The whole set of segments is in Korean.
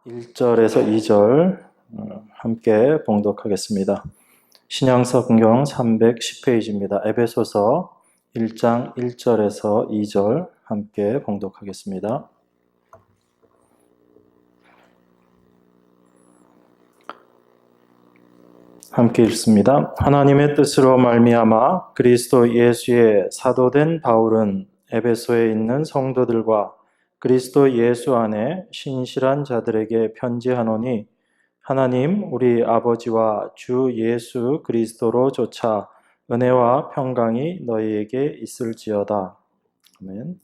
1절에서 2절 함께 봉독하겠습니다. 신약성경 310페이지입니다. 에베소서 1장 1절에서 2절 함께 봉독하겠습니다. 함께 읽습니다. 하나님의 뜻으로 말미암아 그리스도 예수의 사도된 바울은 에베소에 있는 성도들과 그리스도 예수 안에 신실한 자들에게 편지하노니 하나님 우리 아버지와 주 예수 그리스도로 조차 은혜와 평강이 너희에게 있을지어다. 아멘.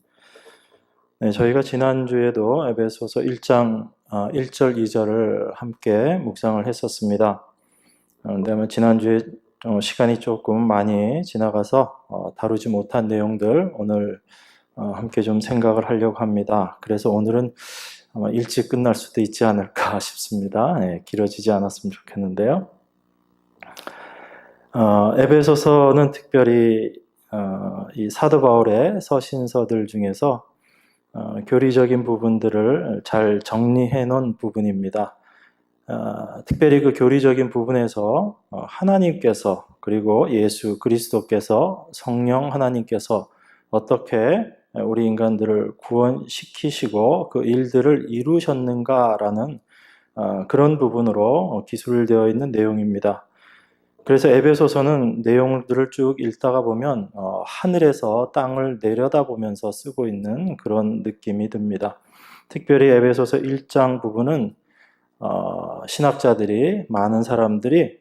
네, 저희가 지난주에도 에베소서 1장 1절 2절을 함께 묵상을 했었습니다. 그런데 지난주에 시간이 조금 많이 지나가서 다루지 못한 내용들 오늘 함께 좀 생각을 하려고 합니다. 그래서 오늘은 아마 일찍 끝날 수도 있지 않을까 싶습니다. 네, 길어지지 않았으면 좋겠는데요. 에베소서는 특별히 이 사도 바울의 서신서들 중에서 교리적인 부분들을 잘 정리해 놓은 부분입니다. 특별히 그 교리적인 부분에서 하나님께서 그리고 예수 그리스도께서 성령 하나님께서 어떻게 우리 인간들을 구원시키시고 그 일들을 이루셨는가라는 그런 부분으로 기술되어 있는 내용입니다. 그래서 에베소서는 내용들을 쭉 읽다가 보면 하늘에서 땅을 내려다보면서 쓰고 있는 그런 느낌이 듭니다. 특별히 에베소서 1장 부분은 신학자들이 많은 사람들이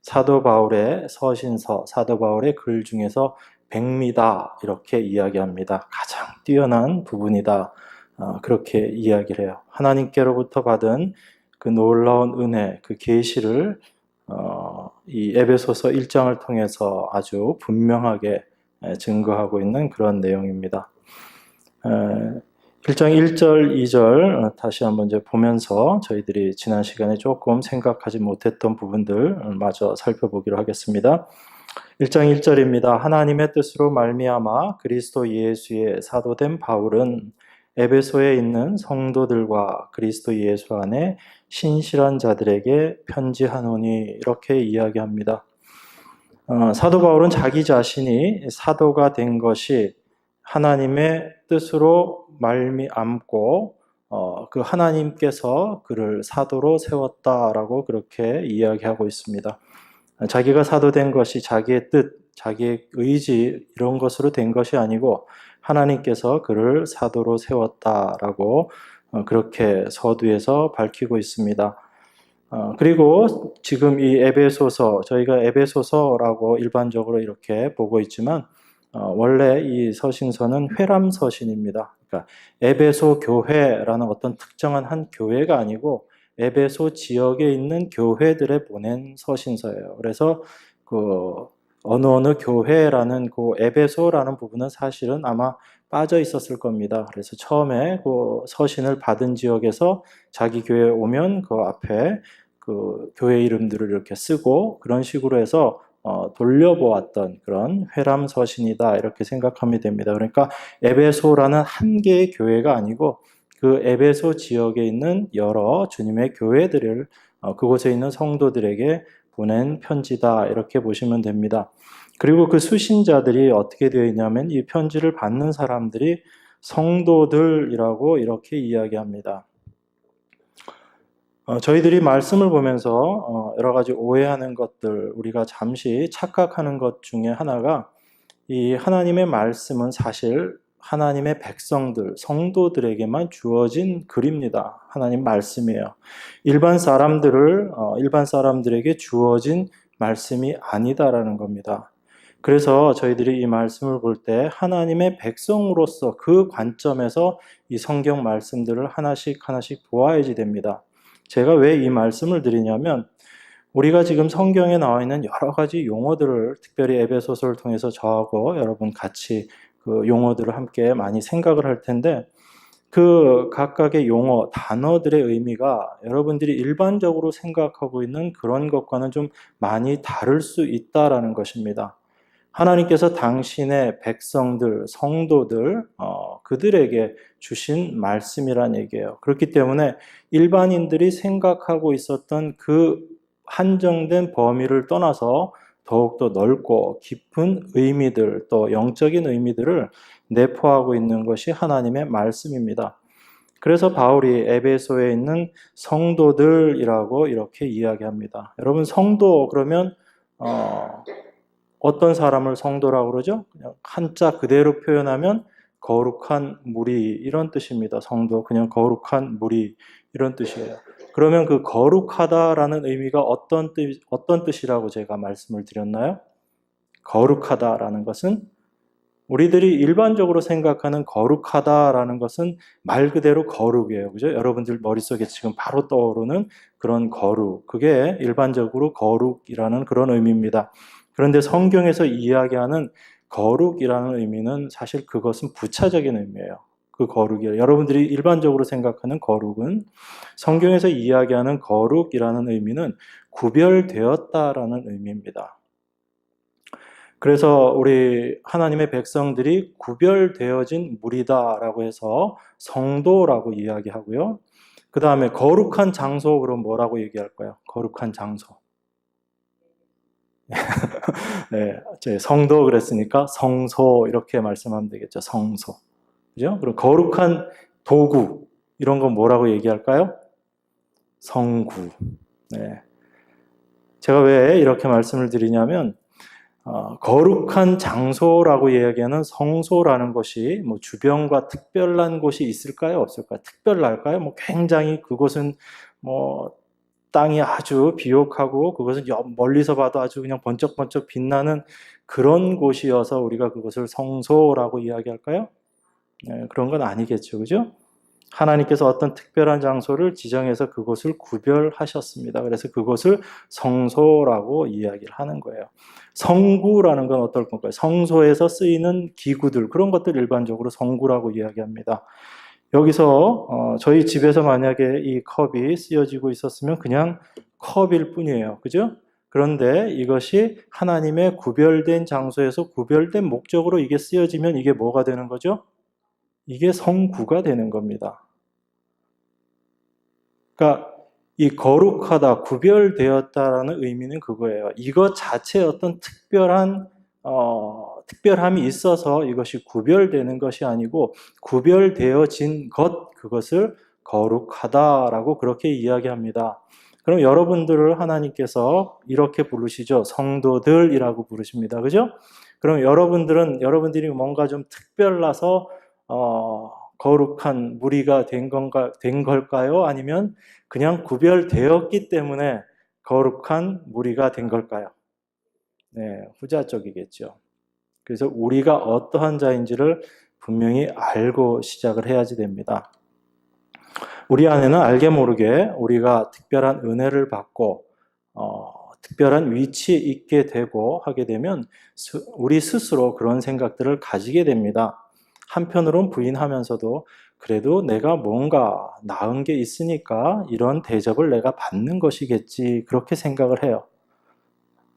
사도 바울의 서신서, 사도 바울의 글 중에서 백미다 이렇게 이야기합니다. 가장 뛰어난 부분이다 그렇게 이야기를 해요. 하나님께로부터 받은 그 놀라운 은혜, 그 계시를 이 에베소서 1장을 통해서 아주 분명하게 증거하고 있는 그런 내용입니다. 1장 1절, 2절 다시 한번 이제 보면서 저희들이 지난 시간에 조금 생각하지 못했던 부분들 마저 살펴보기로 하겠습니다. 1장 1절입니다. 하나님의 뜻으로 말미암아 그리스도 예수의 사도된 바울은 에베소에 있는 성도들과 그리스도 예수 안에 신실한 자들에게 편지하노니 이렇게 이야기합니다. 사도 바울은 자기 자신이 사도가 된 것이 하나님의 뜻으로 말미암고 그 하나님께서 그를 사도로 세웠다라고 그렇게 이야기하고 있습니다. 자기가 사도된 것이 자기의 뜻, 자기의 의지 이런 것으로 된 것이 아니고 하나님께서 그를 사도로 세웠다라고 그렇게 서두에서 밝히고 있습니다. 그리고 지금 이 에베소서, 저희가 에베소서라고 일반적으로 이렇게 보고 있지만 원래 이 서신서는 회람서신입니다. 그러니까 에베소 교회라는 어떤 특정한 한 교회가 아니고 에베소 지역에 있는 교회들에 보낸 서신서예요. 그래서 그 어느 교회라는 그 에베소라는 부분은 사실은 아마 빠져 있었을 겁니다. 그래서 처음에 그 서신을 받은 지역에서 자기 교회에 오면 그 앞에 그 교회 이름들을 이렇게 쓰고 그런 식으로 해서 돌려보았던 그런 회람 서신이다 이렇게 생각하면 됩니다. 그러니까 에베소라는 한 개의 교회가 아니고 그 에베소 지역에 있는 여러 주님의 교회들을 그곳에 있는 성도들에게 보낸 편지다 이렇게 보시면 됩니다. 그리고 그 수신자들이 어떻게 되어 있냐면 이 편지를 받는 사람들이 성도들이라고 이렇게 이야기합니다. 저희들이 말씀을 보면서 여러 가지 오해하는 것들, 우리가 잠시 착각하는 것 중에 하나가 이 하나님의 말씀은 사실 하나님의 백성들, 성도들에게만 주어진 글입니다. 하나님 말씀이에요. 일반 사람들에게 주어진 말씀이 아니다라는 겁니다. 그래서 저희들이 이 말씀을 볼 때 하나님의 백성으로서 그 관점에서 이 성경 말씀들을 하나씩 보아야지 됩니다. 제가 왜 이 말씀을 드리냐면 우리가 지금 성경에 나와 있는 여러 가지 용어들을 특별히 에베소서를 통해서 저하고 여러분 같이 그 용어들을 함께 많이 생각을 할 텐데 그 각각의 용어, 단어들의 의미가 여러분들이 일반적으로 생각하고 있는 그런 것과는 좀 많이 다를 수 있다라는 것입니다. 하나님께서 당신의 백성들, 성도들, 그들에게 주신 말씀이란 얘기예요. 그렇기 때문에 일반인들이 생각하고 있었던 그 한정된 범위를 떠나서 더욱더 넓고 깊은 의미들, 또 영적인 의미들을 내포하고 있는 것이 하나님의 말씀입니다. 그래서 바울이 에베소에 있는 성도들이라고 이렇게 이야기합니다. 여러분, 성도 그러면 어떤 사람을 성도라고 그러죠? 그냥 한자 그대로 표현하면 거룩한 무리 이런 뜻입니다. 성도, 그냥 거룩한 무리 이런 뜻이에요. 그러면 그 거룩하다라는 의미가 어떤 뜻이라고 제가 말씀을 드렸나요? 거룩하다라는 것은 우리들이 일반적으로 생각하는 거룩하다라는 것은 말 그대로 거룩이에요. 그죠? 여러분들 머릿속에 지금 바로 떠오르는 그런 거룩. 그게 일반적으로 거룩이라는 그런 의미입니다. 그런데 성경에서 이야기하는 거룩이라는 의미는 사실 그것은 부차적인 의미예요. 그 거룩이에요. 여러분들이 일반적으로 생각하는 거룩은 성경에서 이야기하는 거룩이라는 의미는 구별되었다라는 의미입니다. 그래서 우리 하나님의 백성들이 구별되어진 무리다라고 해서 성도라고 이야기하고요. 그 다음에 거룩한 장소, 그럼 뭐라고 얘기할까요? 거룩한 장소. 네, 성도 그랬으니까 성소 이렇게 말씀하면 되겠죠. 성소. 그죠? 그럼 거룩한 도구, 이런 건 뭐라고 얘기할까요? 성구. 네. 제가 왜 이렇게 말씀을 드리냐면, 거룩한 장소라고 이야기하는 성소라는 것이 뭐 주변과 특별한 곳이 있을까요? 없을까요? 특별할까요? 뭐 굉장히 그곳은 뭐 땅이 아주 비옥하고 그것은 멀리서 봐도 아주 그냥 번쩍번쩍 빛나는 그런 곳이어서 우리가 그것을 성소라고 이야기할까요? 네, 그런 건 아니겠죠. 그죠? 하나님께서 어떤 특별한 장소를 지정해서 그곳을 구별하셨습니다. 그래서 그곳을 성소라고 이야기를 하는 거예요. 성구라는 건 어떨 건가요? 성소에서 쓰이는 기구들, 그런 것들 일반적으로 성구라고 이야기합니다. 여기서 저희 집에서 만약에 이 컵이 쓰여지고 있었으면 그냥 컵일 뿐이에요. 그죠? 그런데 이것이 하나님의 구별된 장소에서 구별된 목적으로 이게 쓰여지면 이게 뭐가 되는 거죠? 이게 성구가 되는 겁니다. 그러니까 이 거룩하다, 구별되었다라는 의미는 그거예요. 이것 자체에 어떤 특별함이 있어서 이것이 구별되는 것이 아니고 구별되어진 것, 그것을 거룩하다라고 그렇게 이야기합니다. 그럼 여러분들을 하나님께서 이렇게 부르시죠. 성도들이라고 부르십니다. 그죠? 그럼 여러분들이 뭔가 좀 특별해서 거룩한 무리가 된 걸까요? 아니면 그냥 구별되었기 때문에 거룩한 무리가 된 걸까요? 네, 후자 쪽이겠죠. 그래서 우리가 어떠한 자인지를 분명히 알고 시작을 해야지 됩니다. 우리 안에는 알게 모르게 우리가 특별한 은혜를 받고 특별한 위치에 있게 되고 하게 되면 우리 스스로 그런 생각들을 가지게 됩니다. 한편으론 부인하면서도 그래도 내가 뭔가 나은 게 있으니까 이런 대접을 내가 받는 것이겠지, 그렇게 생각을 해요.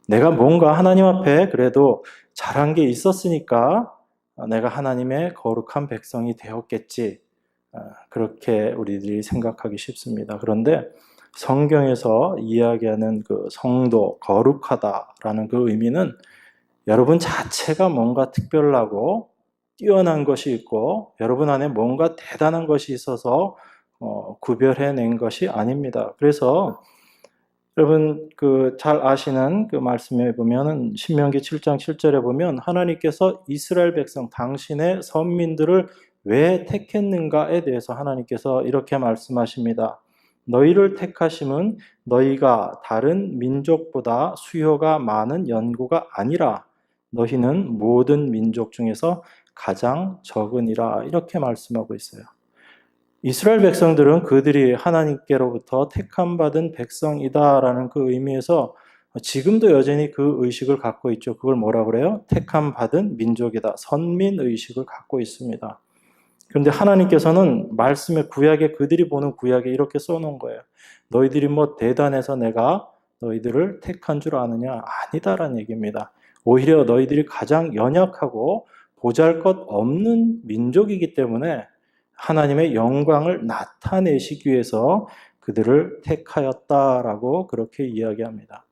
내가 뭔가 하나님 앞에 그래도 잘한 게 있었으니까 내가 하나님의 거룩한 백성이 되었겠지, 그렇게 우리들이 생각하기 쉽습니다. 그런데 성경에서 이야기하는 그 성도, 거룩하다라는 그 의미는 여러분 자체가 뭔가 특별하고 뛰어난 것이 있고 여러분 안에 뭔가 대단한 것이 있어서 구별해낸 것이 아닙니다. 그래서 여러분 잘 아시는 그 말씀에 보면은 신명기 7장 7절에 보면 하나님께서 이스라엘 백성, 당신의 선민들을 왜 택했는가에 대해서 하나님께서 이렇게 말씀하십니다. 너희를 택하심은 너희가 다른 민족보다 수요가 많은 연고가 아니라 너희는 모든 민족 중에서 가장 적으니라, 이렇게 말씀하고 있어요. 이스라엘 백성들은 그들이 하나님께로부터 택함받은 백성이다라는 그 의미에서 지금도 여전히 그 의식을 갖고 있죠. 그걸 뭐라 그래요? 택함받은 민족이다. 선민의식을 갖고 있습니다. 그런데 하나님께서는 말씀의 구약에, 그들이 보는 구약에 이렇게 써놓은 거예요. 너희들이 뭐 대단해서 내가 너희들을 택한 줄 아느냐? 아니다라는 얘기입니다. 오히려 너희들이 가장 연약하고 보잘것없는 민족이기 때문에 하나님의 영광을 나타내시기 위해서 그들을 택하였다라고 그렇게 이야기합니다.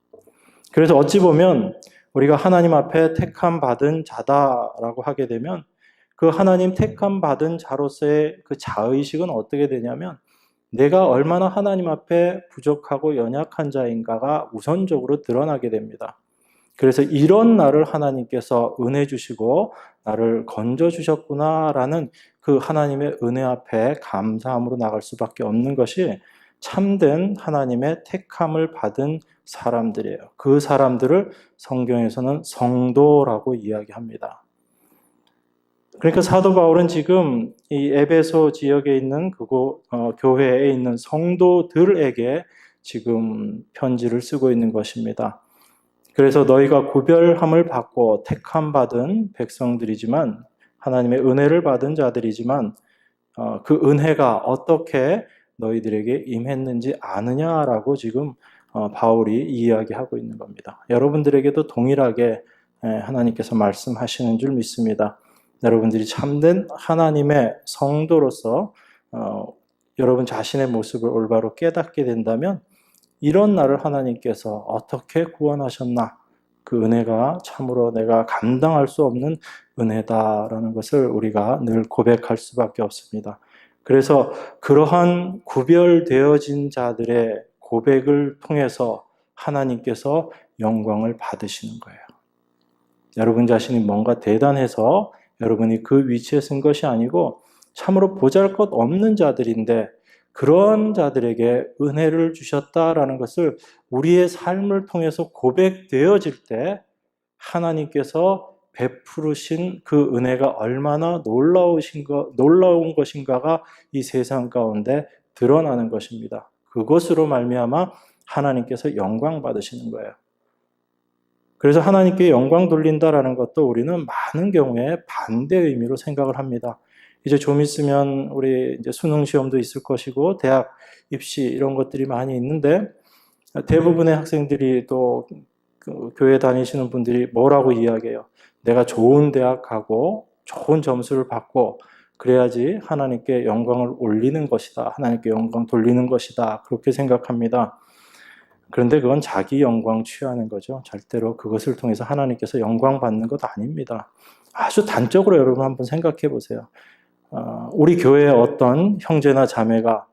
그래서 어찌 보면 우리가 하나님 앞에 택함 받은 자다라고 하게 되면 그 하나님 택함 받은 자로서의 그 자의식은 어떻게 되냐면 내가 얼마나 하나님 앞에 부족하고 연약한 자인가가 우선적으로 드러나게 됩니다. 그래서 이런 나를 하나님께서 은혜 주시고 나를 건져 주셨구나라는 그 하나님의 은혜 앞에 감사함으로 나갈 수밖에 없는 것이 참된 하나님의 택함을 받은 사람들이에요. 그 사람들을 성경에서는 성도라고 이야기합니다. 그러니까 사도 바울은 지금 이 에베소 지역에 있는 교회에 있는 성도들에게 지금 편지를 쓰고 있는 것입니다. 그래서 너희가 구별함을 받고 택함 받은 백성들이지만 하나님의 은혜를 받은 자들이지만 그 은혜가 어떻게 너희들에게 임했는지 아느냐라고 지금 바울이 이야기하고 있는 겁니다. 여러분들에게도 동일하게 하나님께서 말씀하시는 줄 믿습니다. 여러분들이 참된 하나님의 성도로서 여러분 자신의 모습을 올바로 깨닫게 된다면 이런 나를 하나님께서 어떻게 구원하셨나? 그 은혜가 참으로 내가 감당할 수 없는 은혜다라는 것을 우리가 늘 고백할 수밖에 없습니다. 그래서 그러한 구별되어진 자들의 고백을 통해서 하나님께서 영광을 받으시는 거예요. 여러분 자신이 뭔가 대단해서 여러분이 그 위치에 쓴 것이 아니고 참으로 보잘것없는 자들인데 그런 자들에게 은혜를 주셨다라는 것을 우리의 삶을 통해서 고백되어질 때 하나님께서 베푸르신 그 은혜가 얼마나 놀라운 것인가가 이 세상 가운데 드러나는 것입니다. 그것으로 말미암아 하나님께서 영광 받으시는 거예요. 그래서 하나님께 영광 돌린다라는 것도 우리는 많은 경우에 반대 의미로 생각을 합니다. 이제 좀 있으면 우리 이제 수능 시험도 있을 것이고 대학 입시 이런 것들이 많이 있는데 대부분의 학생들이 또 그 교회 다니시는 분들이 뭐라고 이야기해요? 내가 좋은 대학 가고 좋은 점수를 받고 그래야지 하나님께 영광을 올리는 것이다. 하나님께 영광 돌리는 것이다. 그렇게 생각합니다. 그런데 그건 자기 영광 취하는 거죠. 절대로 그것을 통해서 하나님께서 영광 받는 것 아닙니다. 아주 단적으로 여러분 한번 생각해 보세요. 우리 교회의 어떤 형제나 자매가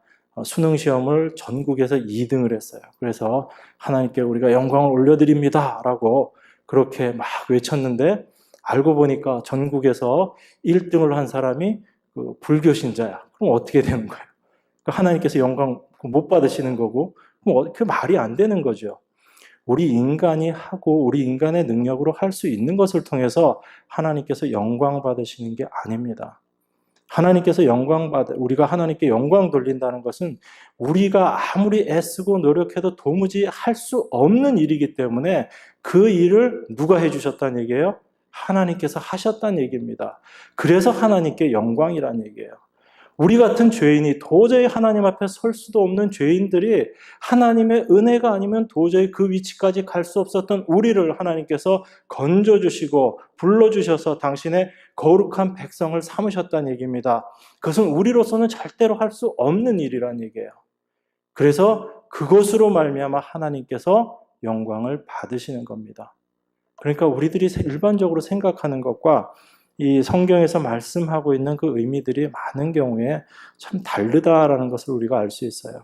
수능 시험을 전국에서 2등을 했어요. 그래서 하나님께 우리가 영광을 올려드립니다 라고 그렇게 막 외쳤는데 알고 보니까 전국에서 1등을 한 사람이 그 불교 신자야. 그럼 어떻게 되는 거예요? 그러니까 하나님께서 영광 못 받으시는 거고 그럼 그 말이 안 되는 거죠. 우리 인간이 하고 우리 인간의 능력으로 할 수 있는 것을 통해서 하나님께서 영광 받으시는 게 아닙니다. 하나님께서 우리가 하나님께 영광 돌린다는 것은 우리가 아무리 애쓰고 노력해도 도무지 할 수 없는 일이기 때문에 그 일을 누가 해주셨다는 얘기예요? 하나님께서 하셨다는 얘기입니다. 그래서 하나님께 영광이라는 얘기예요. 우리 같은 죄인이 도저히 하나님 앞에 설 수도 없는 죄인들이 하나님의 은혜가 아니면 도저히 그 위치까지 갈 수 없었던 우리를 하나님께서 건져주시고 불러주셔서 당신의 거룩한 백성을 삼으셨다는 얘기입니다. 그것은 우리로서는 절대로 할 수 없는 일이라는 얘기예요. 그래서 그것으로 말미암아 하나님께서 영광을 받으시는 겁니다. 그러니까 우리들이 일반적으로 생각하는 것과 이 성경에서 말씀하고 있는 그 의미들이 많은 경우에 참 다르다라는 것을 우리가 알 수 있어요.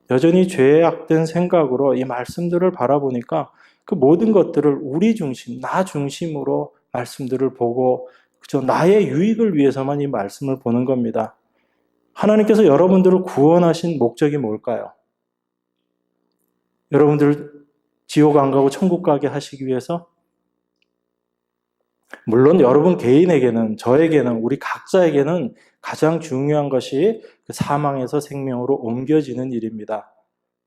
여전히 죄악된 생각으로 이 말씀들을 바라보니까 그 모든 것들을 우리 중심, 나 중심으로 말씀들을 보고 그저 나의 유익을 위해서만 이 말씀을 보는 겁니다. 하나님께서 여러분들을 구원하신 목적이 뭘까요? 여러분들 지옥 안 가고 천국 가게 하시기 위해서? 물론 여러분 개인에게는, 저에게는, 우리 각자에게는 가장 중요한 것이 그 사망에서 생명으로 옮겨지는 일입니다.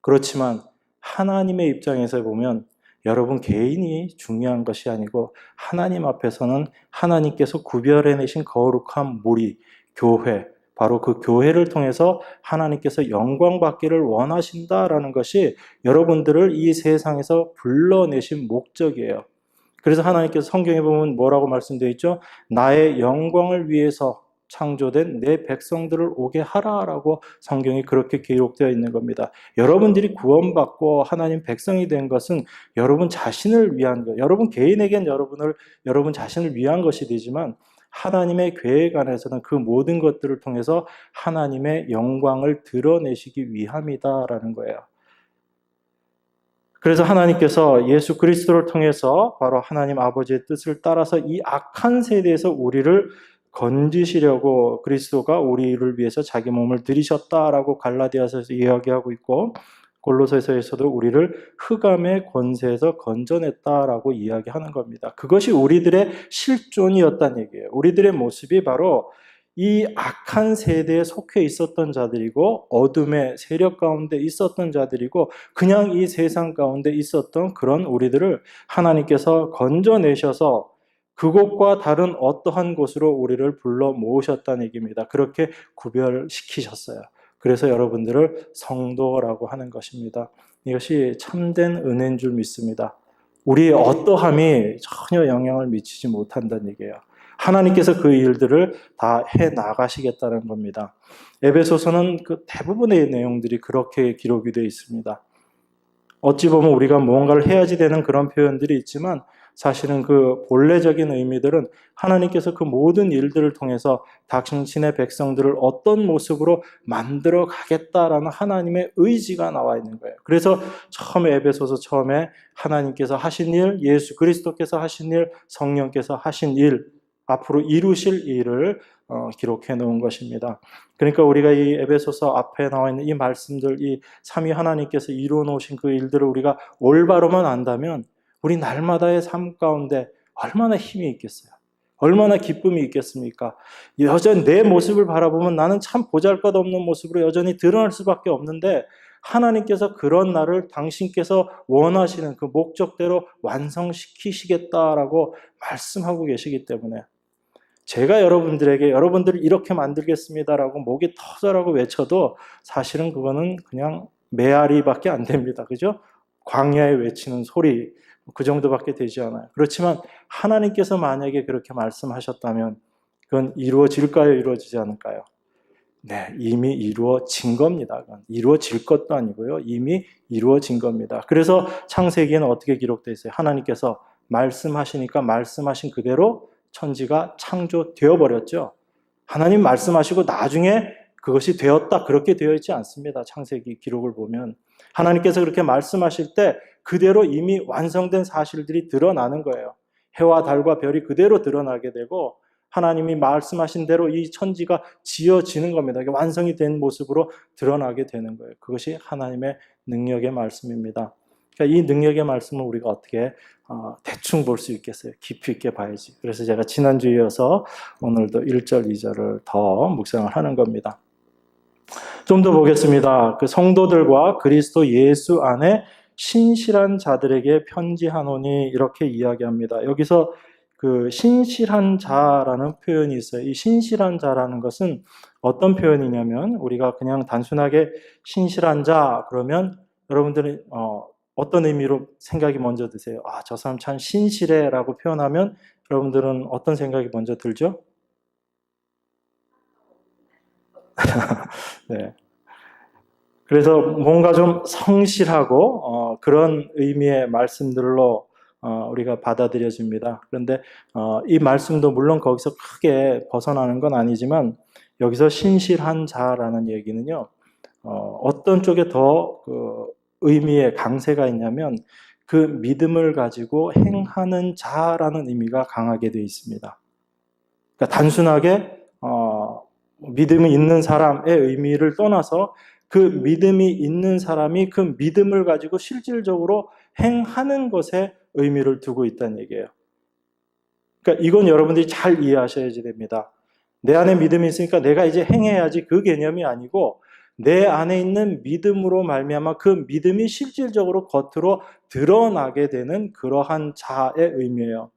그렇지만 하나님의 입장에서 보면 여러분 개인이 중요한 것이 아니고 하나님 앞에서는 하나님께서 구별해내신 거룩한 무리, 교회, 바로 그 교회를 통해서 하나님께서 영광 받기를 원하신다라는 것이 여러분들을 이 세상에서 불러내신 목적이에요. 그래서 하나님께서 성경에 보면 뭐라고 말씀되어 있죠? 나의 영광을 위해서 창조된 내 백성들을 오게 하라라고 성경이 그렇게 기록되어 있는 겁니다. 여러분들이 구원받고 하나님 백성이 된 것은 여러분 자신을 위한 것, 여러분 개인에겐 여러분 자신을 위한 것이 되지만 하나님의 계획 안에서는 그 모든 것들을 통해서 하나님의 영광을 드러내시기 위함이다라는 거예요. 그래서 하나님께서 예수 그리스도를 통해서 바로 하나님 아버지의 뜻을 따라서 이 악한 세대에서 우리를 건지시려고 그리스도가 우리를 위해서 자기 몸을 들이셨다라고 갈라디아서에서 이야기하고 있고, 골로새서에서도 우리를 흑암의 권세에서 건져냈다라고 이야기하는 겁니다. 그것이 우리들의 실존이었다는 얘기예요. 우리들의 모습이 바로 이 악한 세대에 속해 있었던 자들이고 어둠의 세력 가운데 있었던 자들이고 그냥 이 세상 가운데 있었던 그런 우리들을 하나님께서 건져내셔서 그곳과 다른 어떠한 곳으로 우리를 불러 모으셨다는 얘기입니다. 그렇게 구별시키셨어요. 그래서 여러분들을 성도라고 하는 것입니다. 이것이 참된 은혜인 줄 믿습니다. 우리의 어떠함이 전혀 영향을 미치지 못한다는 얘기예요. 하나님께서 그 일들을 다 해나가시겠다는 겁니다. 에베소서는 그 대부분의 내용들이 그렇게 기록이 되어 있습니다. 어찌 보면 우리가 무언가를 해야지 되는 그런 표현들이 있지만 사실은 그 본래적인 의미들은 하나님께서 그 모든 일들을 통해서 당신의 백성들을 어떤 모습으로 만들어 가겠다라는 하나님의 의지가 나와 있는 거예요. 그래서 에베소서 처음에 하나님께서 하신 일, 예수 그리스도께서 하신 일, 성령께서 하신 일, 앞으로 이루실 일을 기록해 놓은 것입니다. 그러니까 우리가 이 에베소서 앞에 나와 있는 이 말씀들, 이 삼위 하나님께서 이루어 놓으신 그 일들을 우리가 올바로만 안다면 우리 날마다의 삶 가운데 얼마나 힘이 있겠어요? 얼마나 기쁨이 있겠습니까? 여전히 내 모습을 바라보면 나는 참 보잘것없는 모습으로 여전히 드러날 수밖에 없는데 하나님께서 그런 나를 당신께서 원하시는 그 목적대로 완성시키시겠다라고 말씀하고 계시기 때문에 제가 여러분들에게 여러분들을 이렇게 만들겠습니다라고 목이 터져라고 외쳐도 사실은 그거는 그냥 메아리밖에 안 됩니다. 그죠? 광야에 외치는 소리 그 정도밖에 되지 않아요. 그렇지만 하나님께서 만약에 그렇게 말씀하셨다면 그건 이루어질까요? 이루어지지 않을까요? 네, 이미 이루어진 겁니다. 이루어질 것도 아니고요. 이미 이루어진 겁니다. 그래서 창세기에는 어떻게 기록되어 있어요? 하나님께서 말씀하시니까 말씀하신 그대로 천지가 창조되어 버렸죠. 하나님 말씀하시고 나중에 그것이 되었다 그렇게 되어 있지 않습니다. 창세기 기록을 보면 하나님께서 그렇게 말씀하실 때 그대로 이미 완성된 사실들이 드러나는 거예요. 해와 달과 별이 그대로 드러나게 되고 하나님이 말씀하신 대로 이 천지가 지어지는 겁니다. 완성이 된 모습으로 드러나게 되는 거예요. 그것이 하나님의 능력의 말씀입니다. 그러니까 이 능력의 말씀을 우리가 어떻게 대충 볼 수 있겠어요? 깊이 있게 봐야지. 그래서 제가 지난주에 이어서 오늘도 1절, 2절을 더 묵상을 하는 겁니다. 좀 더 보겠습니다. 그 성도들과 그리스도 예수 안에 신실한 자들에게 편지하노니 이렇게 이야기합니다. 여기서 그 신실한 자라는 표현이 있어요. 이 신실한 자라는 것은 어떤 표현이냐면 우리가 그냥 단순하게 신실한 자 그러면 여러분들은 어떤 의미로 생각이 먼저 드세요? 저 사람 참 신실해 라고 표현하면 여러분들은 어떤 생각이 먼저 들죠? 네. 그래서 뭔가 좀 성실하고 그런 의미의 말씀들로 우리가 받아들여집니다. 그런데 이 말씀도 물론 거기서 크게 벗어나는 건 아니지만 여기서 신실한 자라는 얘기는요. 어떤 쪽에 더 그 의미의 강세가 있냐면 그 믿음을 가지고 행하는 자라는 의미가 강하게 되어 있습니다. 그러니까 단순하게 믿음이 있는 사람의 의미를 떠나서 그 믿음이 있는 사람이 그 믿음을 가지고 실질적으로 행하는 것에 의미를 두고 있다는 얘기예요. 그러니까 이건 여러분들이 잘 이해하셔야 됩니다. 내 안에 믿음이 있으니까 내가 이제 행해야지 그 개념이 아니고 내 안에 있는 믿음으로 말미암아 그 믿음이 실질적으로 겉으로 드러나게 되는 그러한 자의 의미예요.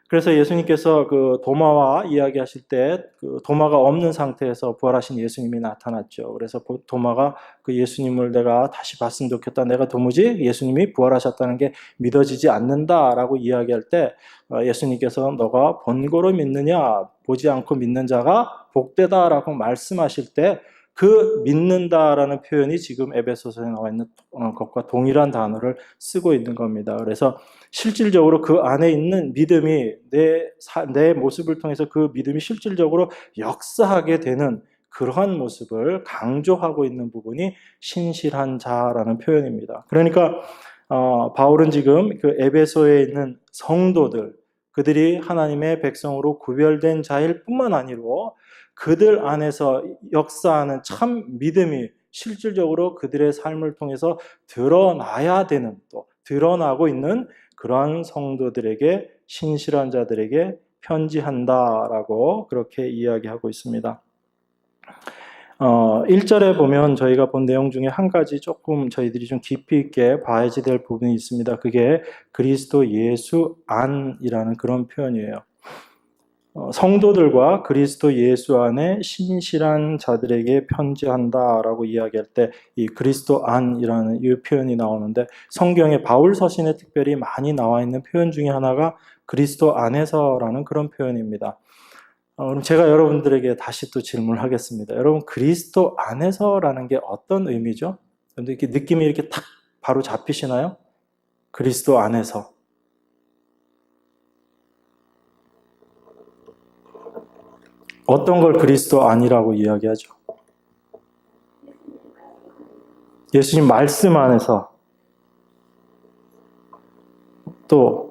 그래서 예수님께서 그 도마와 이야기하실 때 그 도마가 없는 상태에서 부활하신 예수님이 나타났죠. 그래서 도마가 그 예수님을 내가 다시 봤으면 좋겠다. 내가 도무지 예수님이 부활하셨다는 게 믿어지지 않는다라고 이야기할 때 예수님께서 너가 본고로 믿느냐 보지 않고 믿는 자가 복되다라고 말씀하실 때 그 믿는다라는 표현이 지금 에베소서에 나와 있는 것과 동일한 단어를 쓰고 있는 겁니다. 그래서 실질적으로 그 안에 있는 믿음이 내 모습을 통해서 그 믿음이 실질적으로 역사하게 되는 그러한 모습을 강조하고 있는 부분이 신실한 자라는 표현입니다. 그러니까 바울은 지금 그 에베소에 있는 성도들, 그들이 하나님의 백성으로 구별된 자일 뿐만 아니로 그들 안에서 역사하는 참 믿음이 실질적으로 그들의 삶을 통해서 드러나야 되는, 또 드러나고 있는 그러한 성도들에게, 신실한 자들에게 편지한다라고 그렇게 이야기하고 있습니다. 1절에 보면 저희가 본 내용 중에 한 가지 조금 저희들이 좀 깊이 있게 봐야지 될 부분이 있습니다. 그게 그리스도 예수 안이라는 그런 표현이에요. 성도들과 그리스도 예수 안에 신실한 자들에게 편지한다라고 이야기할 때 이 그리스도 안이라는 이 표현이 나오는데, 성경에 바울 서신에 특별히 많이 나와 있는 표현 중에 하나가 그리스도 안에서라는 그런 표현입니다. 그럼 제가 여러분들에게 다시 또 질문하겠습니다. 여러분, 그리스도 안에서라는 게 어떤 의미죠? 여러분들 이렇게 느낌이 이렇게 탁 바로 잡히시나요? 그리스도 안에서. 어떤 걸 그리스도 안이라고 이야기하죠? 예수님 말씀 안에서. 또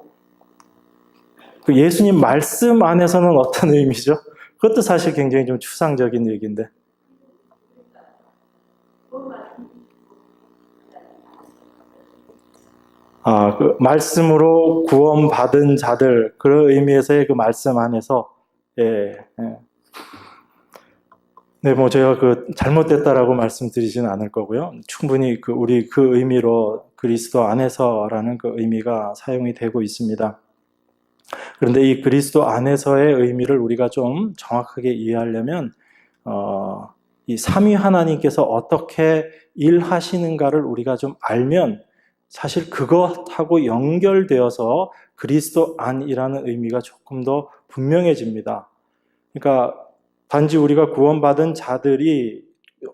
그 예수님 말씀 안에서는 어떤 의미죠? 그것도 사실 굉장히 좀 추상적인 얘기인데. 그 말씀으로 구원받은 자들, 그런 의미에서의 그 말씀 안에서, 예. 네, 뭐 제가 그 잘못됐다라고 말씀드리지는 않을 거고요. 충분히 우리 그 의미로 그리스도 안에서라는 그 의미가 사용이 되고 있습니다. 그런데 이 그리스도 안에서의 의미를 우리가 좀 정확하게 이해하려면 이 삼위 하나님께서 어떻게 일하시는가를 우리가 좀 알면 사실 그것하고 연결되어서 그리스도 안이라는 의미가 조금 더 분명해집니다. 그러니까 단지 우리가 구원받은 자들이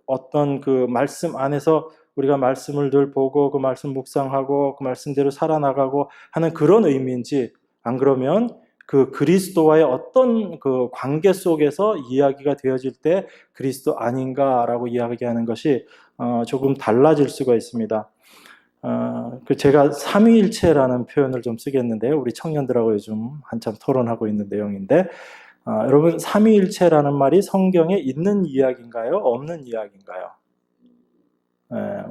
어떤 그 말씀 안에서 우리가 말씀을 늘 보고 그 말씀 묵상하고 그 말씀대로 살아나가고 하는 그런 의미인지, 안 그러면 그 그리스도와의 어떤 그 관계 속에서 이야기가 되어질 때 그리스도 아닌가라고 이야기하는 것이 조금 달라질 수가 있습니다. 제가 삼위일체라는 표현을 좀 쓰겠는데요. 우리 청년들하고 요즘 한참 토론하고 있는 내용인데, 여러분, 삼위일체라는 말이 성경에 있는 이야기인가요? 없는 이야기인가요?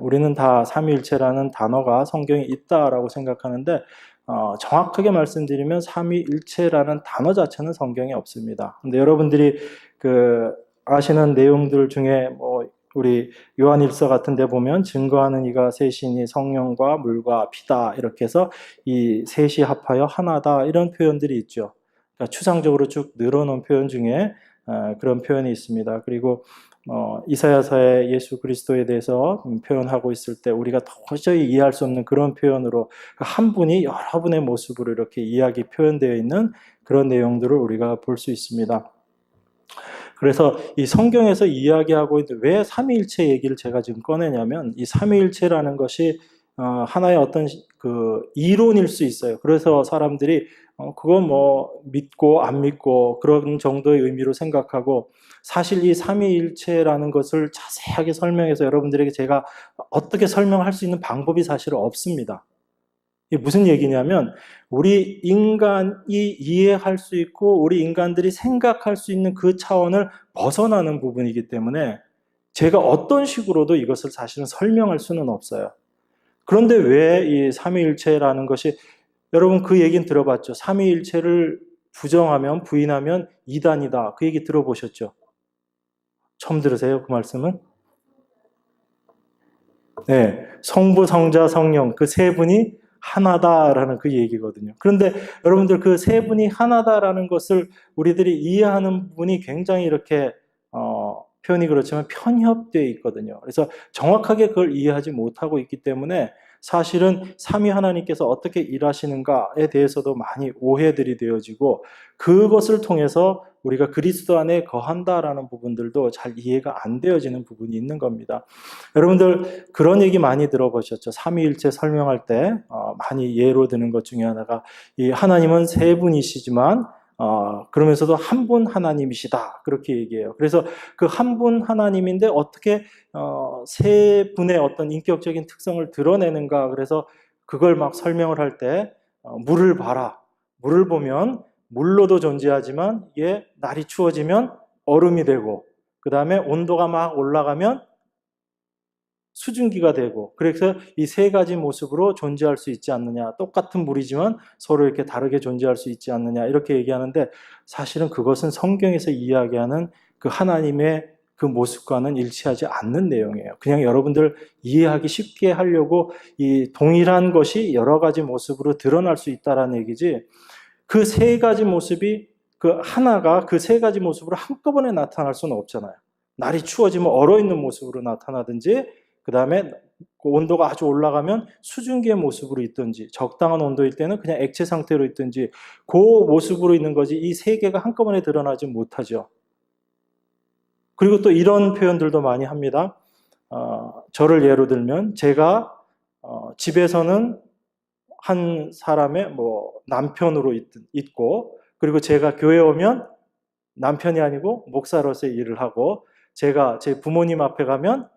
우리는 다 삼위일체라는 단어가 성경에 있다라고 생각하는데, 정확하게 말씀드리면 삼위일체라는 단어 자체는 성경에 없습니다. 근데 여러분들이 아시는 내용들 중에 우리 요한일서 같은 데 보면 증거하는 이가 셋이니 성령과 물과 피다, 이렇게 해서 이 셋이 합하여 하나다, 이런 표현들이 있죠. 그러니까 추상적으로 쭉 늘어놓은 표현 중에 그런 표현이 있습니다. 그리고 이사야서에 예수 그리스도에 대해서 표현하고 있을 때 우리가 도저히 이해할 수 없는 그런 표현으로 한 분이 여러분의 모습으로 이렇게 이야기 표현되어 있는 그런 내용들을 우리가 볼 수 있습니다. 그래서 이 성경에서 이야기하고 있는, 왜 삼위일체 얘기를 제가 지금 꺼내냐면, 이 삼위일체라는 것이 하나의 어떤 그 이론일 수 있어요. 그래서 사람들이 그건 믿고 안 믿고 그런 정도의 의미로 생각하고, 사실 이 삼위일체라는 것을 자세하게 설명해서 여러분들에게 제가 어떻게 설명할 수 있는 방법이 사실은 없습니다. 이게 무슨 얘기냐면, 우리 인간이 이해할 수 있고 우리 인간들이 생각할 수 있는 그 차원을 벗어나는 부분이기 때문에 제가 어떤 식으로도 이것을 사실은 설명할 수는 없어요. 그런데 왜 이 삼위일체라는 것이, 여러분 그 얘기는 들어봤죠? 삼위일체를 부정하면, 부인하면 이단이다. 그 얘기 들어보셨죠? 처음 들으세요? 그 말씀은? 네, 성부, 성자, 성령 그 세 분이 하나다라는 그 얘기거든요. 그런데 여러분들 그 세 분이 하나다라는 것을 우리들이 이해하는 부분이 굉장히 이렇게 표현이 그렇지만 편협되어 있거든요. 그래서 정확하게 그걸 이해하지 못하고 있기 때문에 사실은 삼위 하나님께서 어떻게 일하시는가에 대해서도 많이 오해들이 되어지고 그것을 통해서 우리가 그리스도 안에 거한다라는 부분들도 잘 이해가 안 되어지는 부분이 있는 겁니다. 여러분들 그런 얘기 많이 들어보셨죠? 삼위일체 설명할 때 많이 예로 드는 것 중에 하나가 이 하나님은 세 분이시지만 그러면서도 한 분 하나님이시다 그렇게 얘기해요. 그래서 그 한 분 하나님인데 어떻게 세 분의 어떤 인격적인 특성을 드러내는가. 그래서 그걸 막 설명을 할 때 물을 봐라. 물을 보면 물로도 존재하지만 이게 날이 추워지면 얼음이 되고 그 다음에 온도가 막 올라가면 수증기가 되고 그래서 이 세 가지 모습으로 존재할 수 있지 않느냐. 똑같은 물이지만 서로 이렇게 다르게 존재할 수 있지 않느냐 이렇게 얘기하는데 사실은 그것은 성경에서 이야기하는 그 하나님의 그 모습과는 일치하지 않는 내용이에요. 그냥 여러분들 이해하기 쉽게 하려고 이 동일한 것이 여러 가지 모습으로 드러날 수 있다는 얘기지 그 세 가지 모습이 그 하나가 그 세 가지 모습으로 한꺼번에 나타날 수는 없잖아요. 날이 추워지면 얼어있는 모습으로 나타나든지 그 다음에 온도가 아주 올라가면 수증기의 모습으로 있든지 적당한 온도일 때는 그냥 액체 상태로 있든지 그 모습으로 있는 거지 이 세 개가 한꺼번에 드러나지 못하죠. 그리고 또 이런 표현들도 많이 합니다. 저를 예로 들면 제가 집에서는 한 사람의 남편으로 있고 그리고 제가 교회에 오면 남편이 아니고 목사로서의 일을 하고 제가 제 부모님 앞에 가면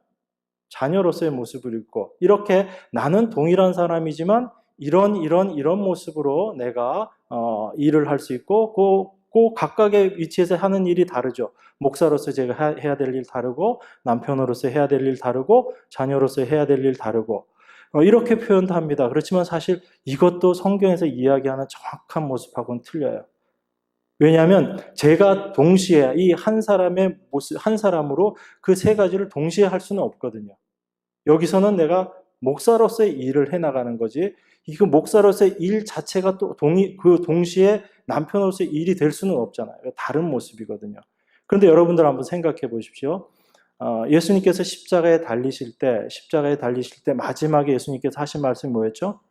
자녀로서의 모습을 입고 이렇게 나는 동일한 사람이지만 이런 모습으로 내가 일을 할 수 있고 그 각각의 위치에서 하는 일이 다르죠. 목사로서 제가 해야 될 일 다르고 남편으로서 해야 될 일 다르고 자녀로서 해야 될 일 다르고 이렇게 표현도 합니다. 그렇지만 사실 이것도 성경에서 이야기하는 정확한 모습하고는 틀려요. 왜냐하면 제가 동시에 이 한 사람의 모습, 한 사람으로 그 세 가지를 동시에 할 수는 없거든요. 여기서는 내가 목사로서의 일을 해나가는 거지, 이거 목사로서의 일 자체가 또 동시에 남편으로서의 일이 될 수는 없잖아요. 다른 모습이거든요. 그런데 여러분들 한번 생각해 보십시오. 예수님께서 십자가에 달리실 때 마지막에 예수님께서 하신 말씀이 뭐였죠?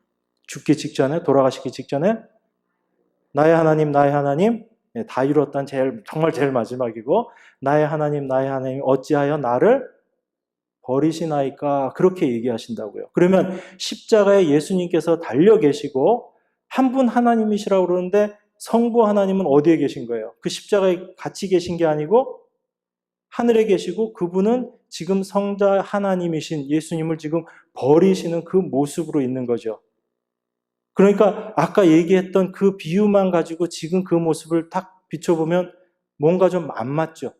죽기 직전에, 돌아가시기 직전에 나의 하나님 다 이뤘단 정말 제일 마지막이고 나의 하나님 어찌하여 나를 버리시나이까 그렇게 얘기하신다고요. 그러면 십자가에 예수님께서 달려 계시고 한 분 하나님이시라고 그러는데 성부 하나님은 어디에 계신 거예요? 그 십자가에 같이 계신 게 아니고 하늘에 계시고 그분은 지금 성자 하나님이신 예수님을 지금 버리시는 그 모습으로 있는 거죠. 그러니까 아까 얘기했던 그 비유만 가지고 지금 그 모습을 딱 비춰보면 뭔가 좀 안 맞죠.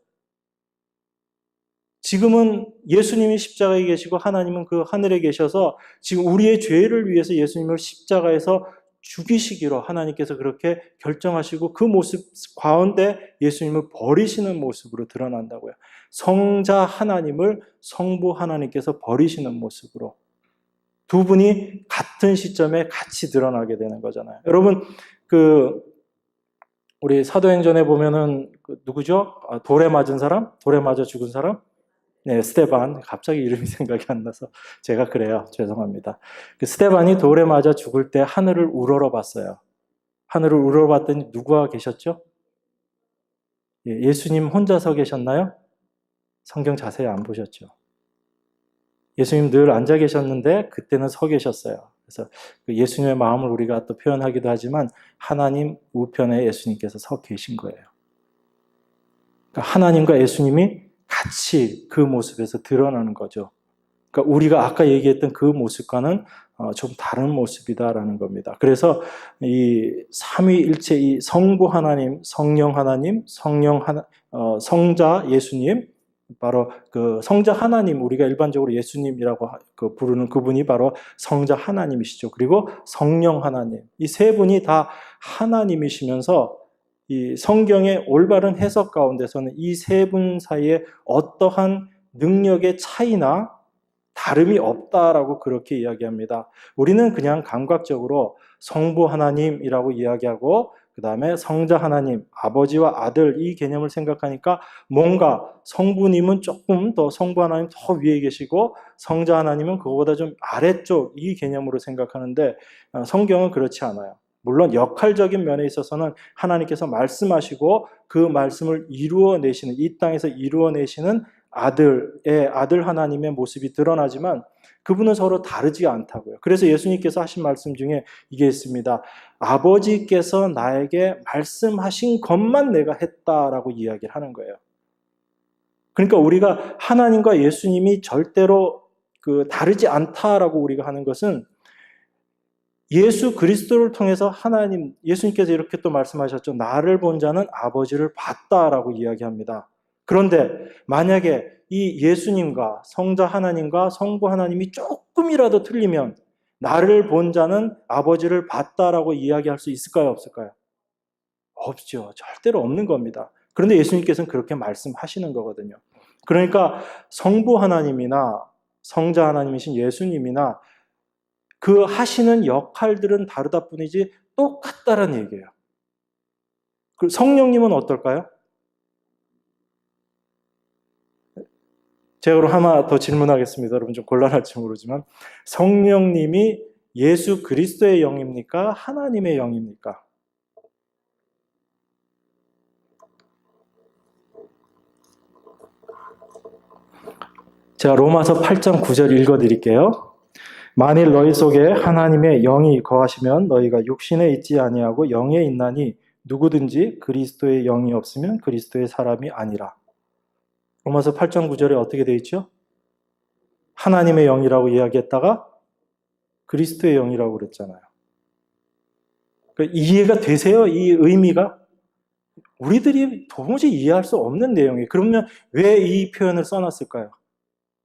지금은 예수님이 십자가에 계시고 하나님은 그 하늘에 계셔서 지금 우리의 죄를 위해서 예수님을 십자가에서 죽이시기로 하나님께서 그렇게 결정하시고 그 모습 가운데 예수님을 버리시는 모습으로 드러난다고요. 성자 하나님을 성부 하나님께서 버리시는 모습으로 두 분이 같은 시점에 같이 드러나게 되는 거잖아요. 여러분 우리 사도행전에 보면은 누구죠? 돌에 맞은 사람? 돌에 맞아 죽은 사람? 네, 스데반. 갑자기 이름이 생각이 안 나서 제가 그래요. 죄송합니다. 그 스데반이 돌에 맞아 죽을 때 하늘을 우러러 봤어요. 하늘을 우러러 봤더니 누구와 계셨죠? 예수님 혼자서 계셨나요? 성경 자세히 안 보셨죠? 예수님 늘 앉아 계셨는데 그때는 서 계셨어요. 그래서 예수님의 마음을 우리가 또 표현하기도 하지만 하나님 우편에 예수님께서 서 계신 거예요. 그러니까 하나님과 예수님이 같이 그 모습에서 드러나는 거죠. 그러니까 우리가 아까 얘기했던 그 모습과는 좀 다른 모습이다라는 겁니다. 그래서 이 삼위일체 이 성부 하나님, 성령 하나님, 성자 예수님, 바로 그 성자 하나님, 우리가 일반적으로 예수님이라고 부르는 그분이 바로 성자 하나님이시죠. 그리고 성령 하나님, 이 세 분이 다 하나님이시면서 이 성경의 올바른 해석 가운데서는 이 세 분 사이에 어떠한 능력의 차이나 다름이 없다라고 그렇게 이야기합니다. 우리는 그냥 감각적으로 성부 하나님이라고 이야기하고 그 다음에 성자 하나님, 아버지와 아들 이 개념을 생각하니까 뭔가 성부님은 조금 더 성부 하나님 더 위에 계시고 성자 하나님은 그거보다 좀 아래쪽 이 개념으로 생각하는데 성경은 그렇지 않아요. 물론 역할적인 면에 있어서는 하나님께서 말씀하시고 그 말씀을 이루어내시는 이 땅에서 이루어내시는 아들 하나님의 모습이 드러나지만 그분은 서로 다르지 않다고요. 그래서 예수님께서 하신 말씀 중에 이게 있습니다. 아버지께서 나에게 말씀하신 것만 내가 했다라고 이야기를 하는 거예요. 그러니까 우리가 하나님과 예수님이 절대로 다르지 않다라고 우리가 하는 것은 예수 그리스도를 통해서 예수님께서 이렇게 또 말씀하셨죠. 나를 본 자는 아버지를 봤다라고 이야기합니다. 그런데 만약에 이 예수님과 성자 하나님과 성부 하나님이 조금이라도 틀리면 나를 본 자는 아버지를 봤다라고 이야기할 수 있을까요? 없을까요? 없죠. 절대로 없는 겁니다. 그런데 예수님께서는 그렇게 말씀하시는 거거든요. 그러니까 성부 하나님이나 성자 하나님이신 예수님이나 그 하시는 역할들은 다르다 뿐이지 똑같다라는 얘기예요. 그 성령님은 어떨까요? 제가 그럼 하나 더 질문하겠습니다. 여러분 좀 곤란할지 모르지만 성령님이 예수 그리스도의 영입니까? 하나님의 영입니까? 제가 로마서 8장 9절 읽어드릴게요. 만일 너희 속에 하나님의 영이 거하시면 너희가 육신에 있지 아니하고 영에 있나니 누구든지 그리스도의 영이 없으면 그리스도의 사람이 아니라. 로마서 8장 9절에 어떻게 되어 있죠? 하나님의 영이라고 이야기했다가 그리스도의 영이라고 그랬잖아요. 그러니까 이해가 되세요? 이 의미가? 우리들이 도무지 이해할 수 없는 내용이에요. 그러면 왜 이 표현을 써놨을까요?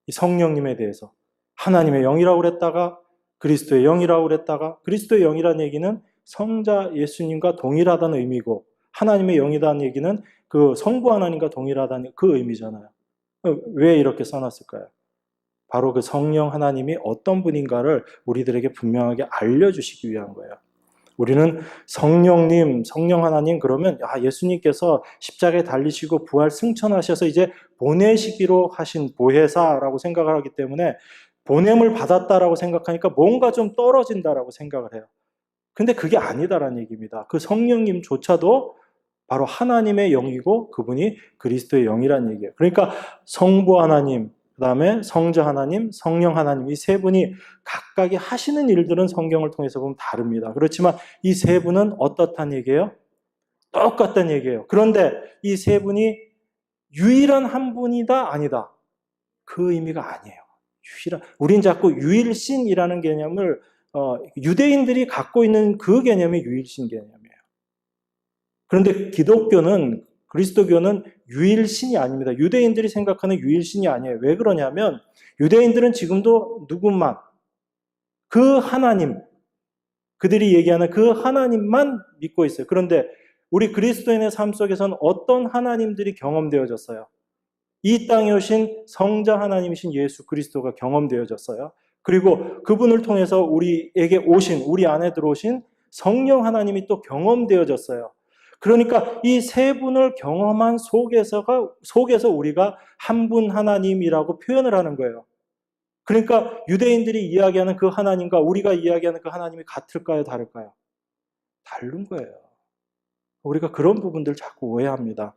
이 성령님에 대해서. 하나님의 영이라고 그랬다가 그리스도의 영이라고 그랬다가 그리스도의 영이라는 얘기는 성자 예수님과 동일하다는 의미고 하나님의 영이라는 얘기는 그 성부 하나님과 동일하다는 그 의미잖아요. 왜 이렇게 써놨을까요? 바로 그 성령 하나님이 어떤 분인가를 우리들에게 분명하게 알려주시기 위한 거예요. 우리는 성령님, 성령 하나님 그러면 예수님께서 십자가에 달리시고 부활 승천하셔서 이제 보내시기로 하신 보혜사라고 생각을 하기 때문에 보냄을 받았다라고 생각하니까 뭔가 좀 떨어진다라고 생각을 해요. 근데 그게 아니다라는 얘기입니다. 그 성령님조차도 바로 하나님의 영이고 그분이 그리스도의 영이라는 얘기예요. 그러니까 성부 하나님, 그 다음에 성자 하나님, 성령 하나님 이 세 분이 각각이 하시는 일들은 성경을 통해서 보면 다릅니다. 그렇지만 이 세 분은 어떻다는 얘기예요? 똑같다는 얘기예요. 그런데 이 세 분이 유일한 한 분이다? 아니다. 그 의미가 아니에요. 우린 자꾸 유일신이라는 개념을 유대인들이 갖고 있는 그 개념이 유일신 개념이에요. 그런데 기독교는 그리스도교는 유일신이 아닙니다. 유대인들이 생각하는 유일신이 아니에요. 왜 그러냐면 유대인들은 지금도 누구만 그 하나님 그들이 얘기하는 그 하나님만 믿고 있어요. 그런데 우리 그리스도인의 삶 속에서는 어떤 하나님들이 경험되어졌어요? 이 땅에 오신 성자 하나님이신 예수 그리스도가 경험되어졌어요. 그리고 그분을 통해서 우리에게 오신, 우리 안에 들어오신 성령 하나님이 또 경험되어졌어요. 그러니까 이 세 분을 경험한 속에서 우리가 한 분 하나님이라고 표현을 하는 거예요. 그러니까 유대인들이 이야기하는 그 하나님과 우리가 이야기하는 그 하나님이 같을까요? 다를까요? 다른 거예요. 우리가 그런 부분들 자꾸 오해합니다.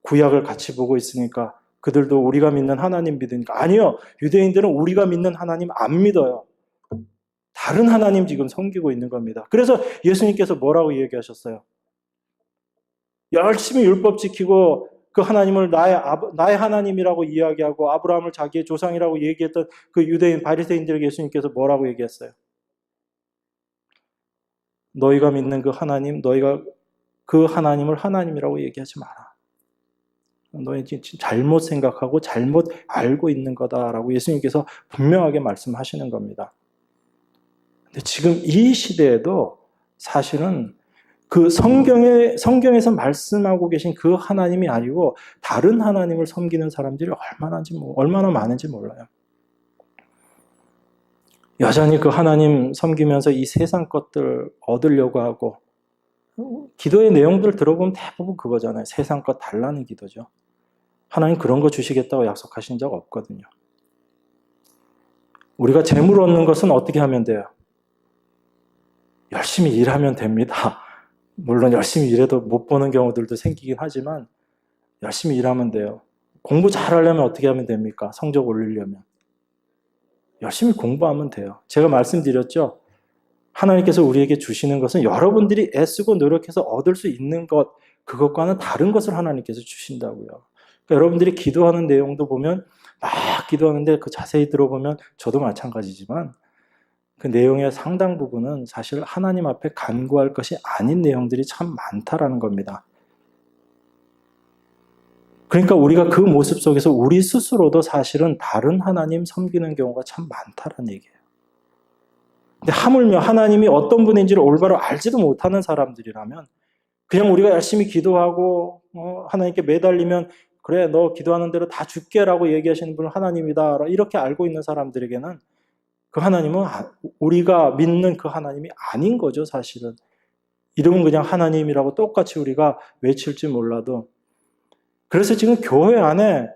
구약을 같이 보고 있으니까 그들도 우리가 믿는 하나님 믿으니까 아니요. 유대인들은 우리가 믿는 하나님 안 믿어요. 다른 하나님 지금 섬기고 있는 겁니다. 그래서 예수님께서 뭐라고 얘기하셨어요? 열심히 율법 지키고 그 하나님을 나의 하나님이라고 이야기하고 아브라함을 자기의 조상이라고 얘기했던 그 유대인 바리새인들에게 예수님께서 뭐라고 얘기했어요? 너희가 믿는 그 하나님, 너희가 그 하나님을 하나님이라고 얘기하지 마라. 너희 지금 잘못 생각하고 잘못 알고 있는 거다라고 예수님께서 분명하게 말씀하시는 겁니다. 근데 지금 이 시대에도 사실은 그 성경에서 말씀하고 계신 그 하나님이 아니고 다른 하나님을 섬기는 사람들이 얼마나 많은지 몰라요. 여전히 그 하나님 섬기면서 이 세상 것들 얻으려고 하고, 기도의 내용들 들어보면 대부분 그거잖아요. 세상 것 달라는 기도죠. 하나님 그런 거 주시겠다고 약속하신 적 없거든요. 우리가 재물 얻는 것은 어떻게 하면 돼요? 열심히 일하면 됩니다. 물론 열심히 일해도 못 보는 경우들도 생기긴 하지만 열심히 일하면 돼요. 공부 잘하려면 어떻게 하면 됩니까? 성적 올리려면. 열심히 공부하면 돼요. 제가 말씀드렸죠. 하나님께서 우리에게 주시는 것은 여러분들이 애쓰고 노력해서 얻을 수 있는 것, 그것과는 다른 것을 하나님께서 주신다고요. 그러니까 여러분들이 기도하는 내용도 보면 막 기도하는데 그 자세히 들어보면 저도 마찬가지지만 그 내용의 상당 부분은 사실 하나님 앞에 간구할 것이 아닌 내용들이 참 많다라는 겁니다. 그러니까 우리가 그 모습 속에서 우리 스스로도 사실은 다른 하나님 섬기는 경우가 참 많다라는 얘기예요. 근데 하물며 하나님이 어떤 분인지를 올바로 알지도 못하는 사람들이라면 그냥 우리가 열심히 기도하고 하나님께 매달리면 그래 너 기도하는 대로 다 줄게라고 얘기하시는 분은 하나님이다 이렇게 알고 있는 사람들에게는 그 하나님은 우리가 믿는 그 하나님이 아닌 거죠. 사실은 이름은 그냥 하나님이라고 똑같이 우리가 외칠지 몰라도. 그래서 지금 교회 안에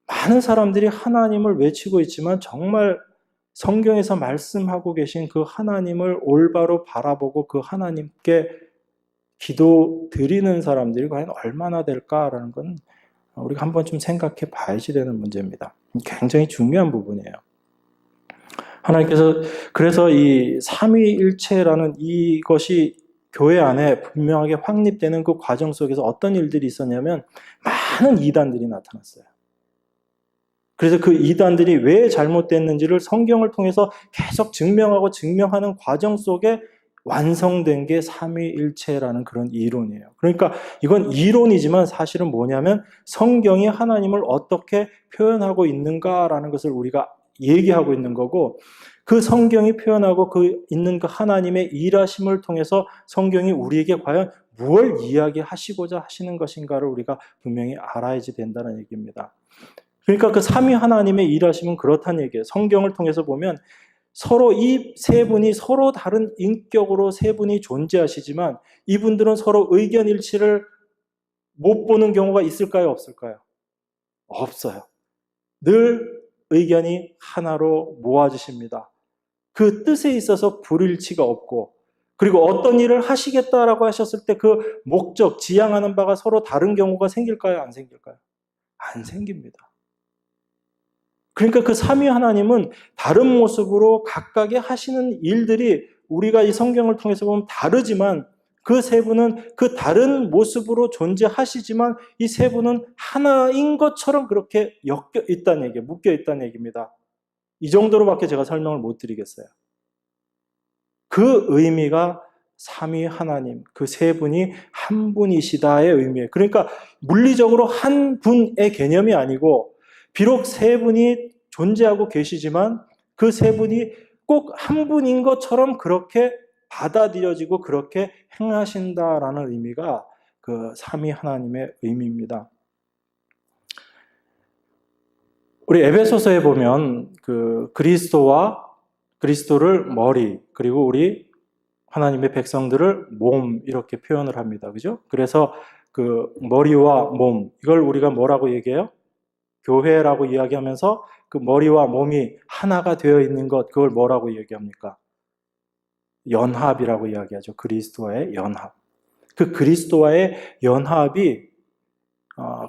많은 사람들이 하나님을 외치고 있지만 정말 성경에서 말씀하고 계신 그 하나님을 올바로 바라보고 그 하나님께 기도 드리는 사람들이 과연 얼마나 될까라는 건 우리가 한번 좀 생각해 봐야지 되는 문제입니다. 굉장히 중요한 부분이에요. 하나님께서 그래서 이 삼위일체라는 이것이 교회 안에 분명하게 확립되는 그 과정 속에서 어떤 일들이 있었냐면 많은 이단들이 나타났어요. 그래서 그 이단들이 왜 잘못됐는지를 성경을 통해서 계속 증명하고 증명하는 과정 속에 완성된 게 삼위일체라는 그런 이론이에요. 그러니까 이건 이론이지만 사실은 뭐냐면 성경이 하나님을 어떻게 표현하고 있는가라는 것을 우리가 얘기하고 있는 거고 그 성경이 표현하고 있는 그 하나님의 일하심을 통해서 성경이 우리에게 과연 무엇을 이야기하시고자 하시는 것인가를 우리가 분명히 알아야지 된다는 얘기입니다. 그러니까 그 삼위 하나님의 일하심은 그렇다는 얘기예요. 성경을 통해서 보면 서로 이 세 분이 서로 다른 인격으로 세 분이 존재하시지만 이분들은 서로 의견 일치를 못 보는 경우가 있을까요? 없을까요? 없어요. 늘 의견이 하나로 모아지십니다. 그 뜻에 있어서 불일치가 없고 그리고 어떤 일을 하시겠다라고 하셨을 때 그 목적, 지향하는 바가 서로 다른 경우가 생길까요? 안 생길까요? 안 생깁니다. 그러니까 그 삼위 하나님은 다른 모습으로 각각의 하시는 일들이 우리가 이 성경을 통해서 보면 다르지만 그 세 분은 그 다른 모습으로 존재하시지만 이 세 분은 하나인 것처럼 그렇게 엮여 있다는 얘기예요. 묶여 있다는 얘기입니다. 이 정도로밖에 제가 설명을 못 드리겠어요. 그 의미가 삼위 하나님, 그 세 분이 한 분이시다의 의미예요. 그러니까 물리적으로 한 분의 개념이 아니고 비록 세 분이 존재하고 계시지만 그 세 분이 꼭 한 분인 것처럼 그렇게 받아들여지고 그렇게 행하신다라는 의미가 그 삼위 하나님의 의미입니다. 우리 에베소서에 보면 그 그리스도를 머리, 그리고 우리 하나님의 백성들을 몸 이렇게 표현을 합니다. 그죠? 그래서 그 머리와 몸 이걸 우리가 뭐라고 얘기해요? 교회라고 이야기하면서 그 머리와 몸이 하나가 되어 있는 것 그걸 뭐라고 얘기합니까? 연합이라고 이야기하죠. 그리스도와의 연합. 그 그리스도와의 연합이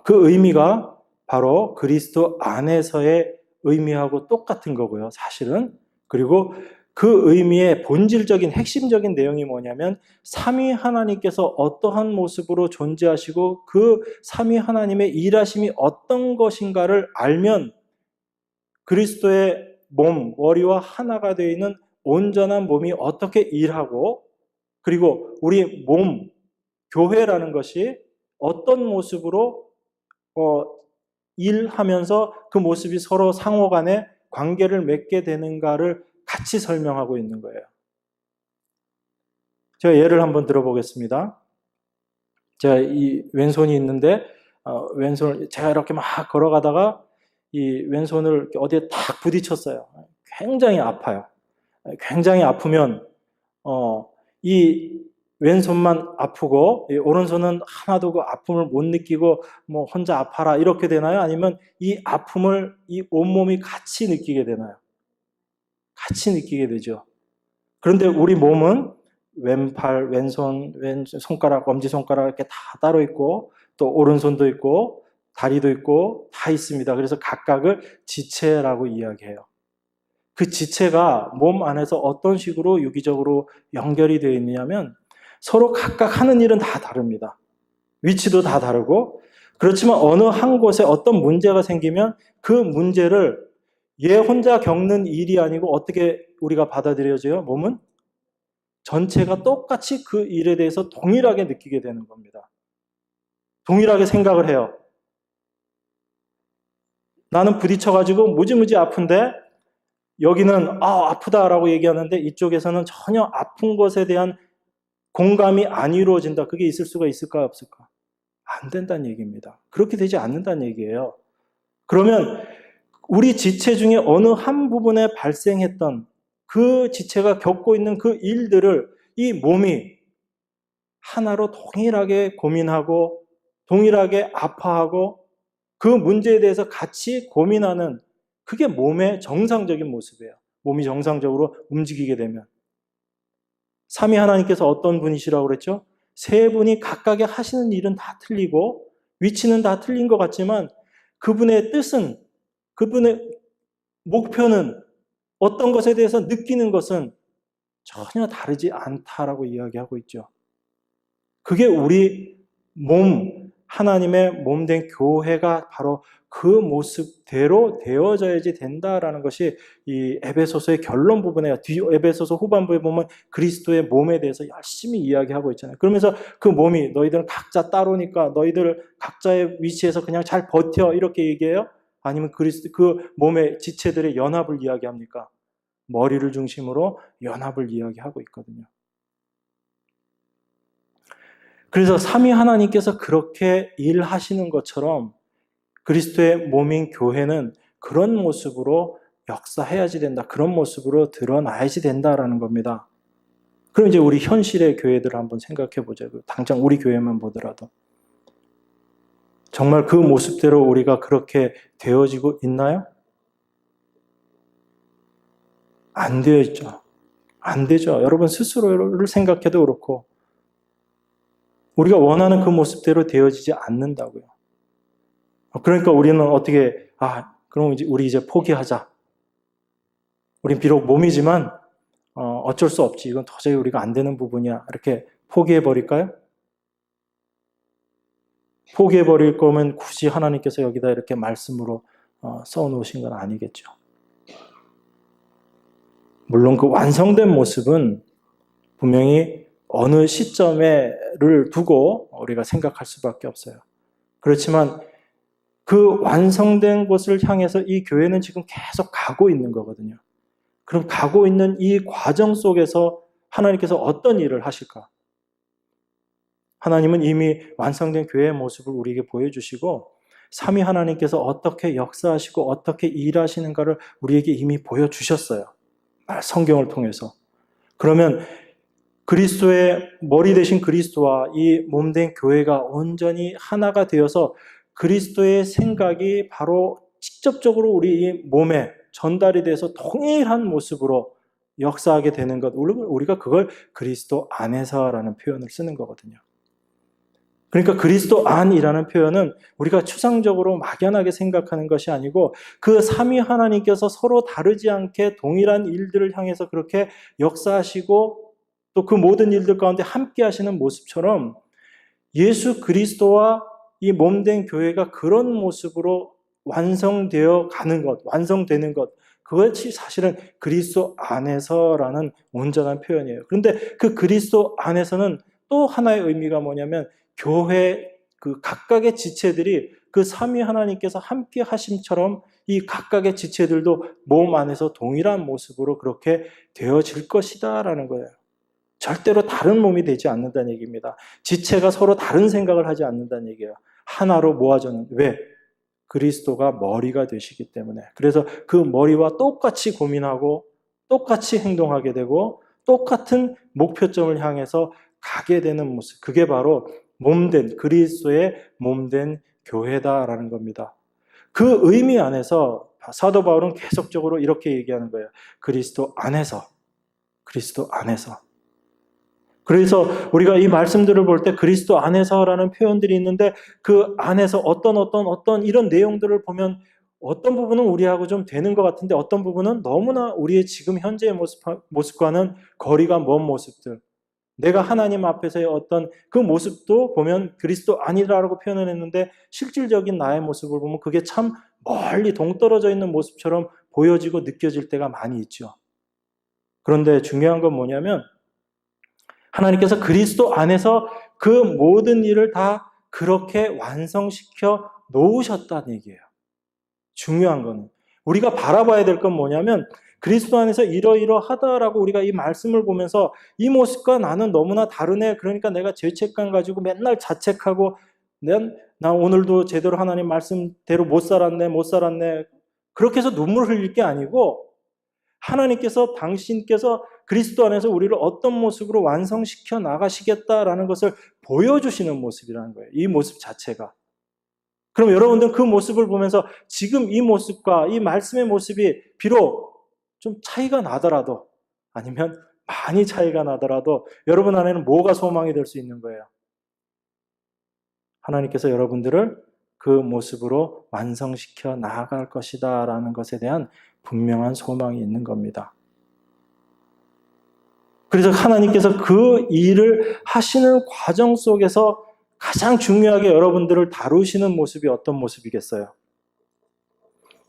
그 의미가 바로 그리스도 안에서의 의미하고 똑같은 거고요. 사실은. 그리고 그 의미의 본질적인 핵심적인 내용이 뭐냐면 삼위 하나님께서 어떠한 모습으로 존재하시고 그 삼위 하나님의 일하심이 어떤 것인가를 알면 그리스도의 몸, 머리와 하나가 되어 있는 온전한 몸이 어떻게 일하고 그리고 우리 몸, 교회라는 것이 어떤 모습으로 일하면서 그 모습이 서로 상호 간에 관계를 맺게 되는가를 같이 설명하고 있는 거예요. 제가 예를 한번 들어보겠습니다. 제가 이 왼손이 있는데 왼손을 제가 이렇게 막 걸어가다가 이 왼손을 어디에 탁 부딪혔어요. 굉장히 아파요. 굉장히 아프면 이 왼손만 아프고 이 오른손은 하나도 그 아픔을 못 느끼고 뭐 혼자 아파라 이렇게 되나요? 아니면 이 아픔을 이 온몸이 같이 느끼게 되나요? 같이 느끼게 되죠. 그런데 우리 몸은 왼팔, 왼손, 왼손가락, 엄지손가락 이렇게 다 따로 있고 또 오른손도 있고 다리도 있고 다 있습니다. 그래서 각각을 지체라고 이야기해요. 그 지체가 몸 안에서 어떤 식으로 유기적으로 연결이 되어 있느냐면 서로 각각 하는 일은 다 다릅니다. 위치도 다 다르고 그렇지만 어느 한 곳에 어떤 문제가 생기면 그 문제를 얘 혼자 겪는 일이 아니고 어떻게 우리가 받아들여져요? 몸은 전체가 똑같이 그 일에 대해서 동일하게 느끼게 되는 겁니다. 동일하게 생각을 해요. 나는 부딪혀가지고 무지무지 아픈데 여기는 아프다라고 얘기하는데 이쪽에서는 전혀 아픈 것에 대한 공감이 안 이루어진다. 그게 있을 수가 있을까 없을까? 안 된다는 얘기입니다. 그렇게 되지 않는다는 얘기예요. 그러면 우리 지체 중에 어느 한 부분에 발생했던 그 지체가 겪고 있는 그 일들을 이 몸이 하나로 동일하게 고민하고 동일하게 아파하고 그 문제에 대해서 같이 고민하는 그게 몸의 정상적인 모습이에요. 몸이 정상적으로 움직이게 되면. 삼위 하나님께서 어떤 분이시라고 그랬죠? 세 분이 각각의 하시는 일은 다 틀리고 위치는 다 틀린 것 같지만 그분의 뜻은 그분의 목표는 어떤 것에 대해서 느끼는 것은 전혀 다르지 않다라고 이야기하고 있죠. 그게 우리 몸, 하나님의 몸된 교회가 바로 그 모습대로 되어져야지 된다라는 것이 이 에베소서의 결론 부분에 에베소서 후반부에 보면 그리스도의 몸에 대해서 열심히 이야기하고 있잖아요. 그러면서 그 몸이 너희들은 각자 따로니까 너희들 각자의 위치에서 그냥 잘 버텨 이렇게 얘기해요? 아니면 그리스도 그 몸의 지체들의 연합을 이야기합니까? 머리를 중심으로 연합을 이야기하고 있거든요. 그래서 삼위 하나님께서 그렇게 일하시는 것처럼 그리스도의 몸인 교회는 그런 모습으로 역사해야지 된다. 그런 모습으로 드러나야지 된다라는 겁니다. 그럼 이제 우리 현실의 교회들을 한번 생각해 보자고요. 당장 우리 교회만 보더라도. 정말 그 모습대로 우리가 그렇게 되어지고 있나요? 안 되어 있죠. 안 되죠. 여러분 스스로를 생각해도 그렇고 우리가 원하는 그 모습대로 되어지지 않는다고요. 그러니까 우리는 어떻게 그럼 우리 이제 포기하자. 우린 비록 몸이지만 어쩔 수 없지. 이건 도저히 우리가 안 되는 부분이야. 이렇게 포기해 버릴까요? 포기해 버릴 거면 굳이 하나님께서 여기다 이렇게 말씀으로 써 놓으신 건 아니겠죠. 물론 그 완성된 모습은 분명히 어느 시점에를 두고 우리가 생각할 수밖에 없어요. 그렇지만 그 완성된 곳을 향해서 이 교회는 지금 계속 가고 있는 거거든요. 그럼 가고 있는 이 과정 속에서 하나님께서 어떤 일을 하실까? 하나님은 이미 완성된 교회의 모습을 우리에게 보여주시고 삼위 하나님께서 어떻게 역사하시고 어떻게 일하시는가를 우리에게 이미 보여주셨어요. 성경을 통해서. 그러면 그리스도의 머리 되신 그리스도와 이 몸된 교회가 온전히 하나가 되어서 그리스도의 생각이 바로 직접적으로 우리 이 몸에 전달이 돼서 동일한 모습으로 역사하게 되는 것. 우리가 그걸 그리스도 안에서라는 표현을 쓰는 거거든요. 그러니까 그리스도 안이라는 표현은 우리가 추상적으로 막연하게 생각하는 것이 아니고 그 삼위 하나님께서 서로 다르지 않게 동일한 일들을 향해서 그렇게 역사하시고 또 그 모든 일들 가운데 함께 하시는 모습처럼 예수 그리스도와 이 몸된 교회가 그런 모습으로 완성되어 가는 것, 완성되는 것, 그것이 사실은 그리스도 안에서라는 온전한 표현이에요. 그런데 그 그리스도 안에서는 또 하나의 의미가 뭐냐면 교회 그 각각의 지체들이 그 삼위 하나님께서 함께 하심처럼 이 각각의 지체들도 몸 안에서 동일한 모습으로 그렇게 되어질 것이다라는 거예요. 절대로 다른 몸이 되지 않는다는 얘기입니다. 지체가 서로 다른 생각을 하지 않는다는 얘기예요. 하나로 모아져는 왜? 그리스도가 머리가 되시기 때문에, 그래서 그 머리와 똑같이 고민하고 똑같이 행동하게 되고 똑같은 목표점을 향해서 가게 되는 모습, 그게 바로 몸된 그리스도의 몸된 교회다라는 겁니다. 그 의미 안에서 사도 바울은 계속적으로 이렇게 얘기하는 거예요. 그리스도 안에서. 그래서 우리가 이 말씀들을 볼 때 그리스도 안에서라는 표현들이 있는데, 그 안에서 어떤 이런 내용들을 보면 어떤 부분은 우리하고 좀 되는 것 같은데 어떤 부분은 너무나 우리의 지금 현재의 모습과는 거리가 먼 모습들, 내가 하나님 앞에서의 어떤 그 모습도 보면 그리스도 아니라고 표현을 했는데 실질적인 나의 모습을 보면 그게 참 멀리 동떨어져 있는 모습처럼 보여지고 느껴질 때가 많이 있죠. 그런데 중요한 건 뭐냐면 하나님께서 그리스도 안에서 그 모든 일을 다 그렇게 완성시켜 놓으셨다는 얘기예요. 중요한 거는 우리가 바라봐야 될 건 뭐냐면 그리스도 안에서 이러이러하다라고 우리가 이 말씀을 보면서 이 모습과 나는 너무나 다르네. 그러니까 내가 죄책감 가지고 맨날 자책하고 나 오늘도 제대로 하나님 말씀대로 못 살았네. 그렇게 해서 눈물 흘릴 게 아니고 하나님께서 당신께서 그리스도 안에서 우리를 어떤 모습으로 완성시켜 나가시겠다라는 것을 보여주시는 모습이라는 거예요. 이 모습 자체가. 그럼 여러분들 그 모습을 보면서 지금 이 모습과 이 말씀의 모습이 비록 좀 차이가 나더라도 아니면 많이 차이가 나더라도 여러분 안에는 뭐가 소망이 될 수 있는 거예요? 하나님께서 여러분들을 그 모습으로 완성시켜 나아갈 것이다 라는 것에 대한 분명한 소망이 있는 겁니다. 그래서 하나님께서 그 일을 하시는 과정 속에서 가장 중요하게 여러분들을 다루시는 모습이 어떤 모습이겠어요?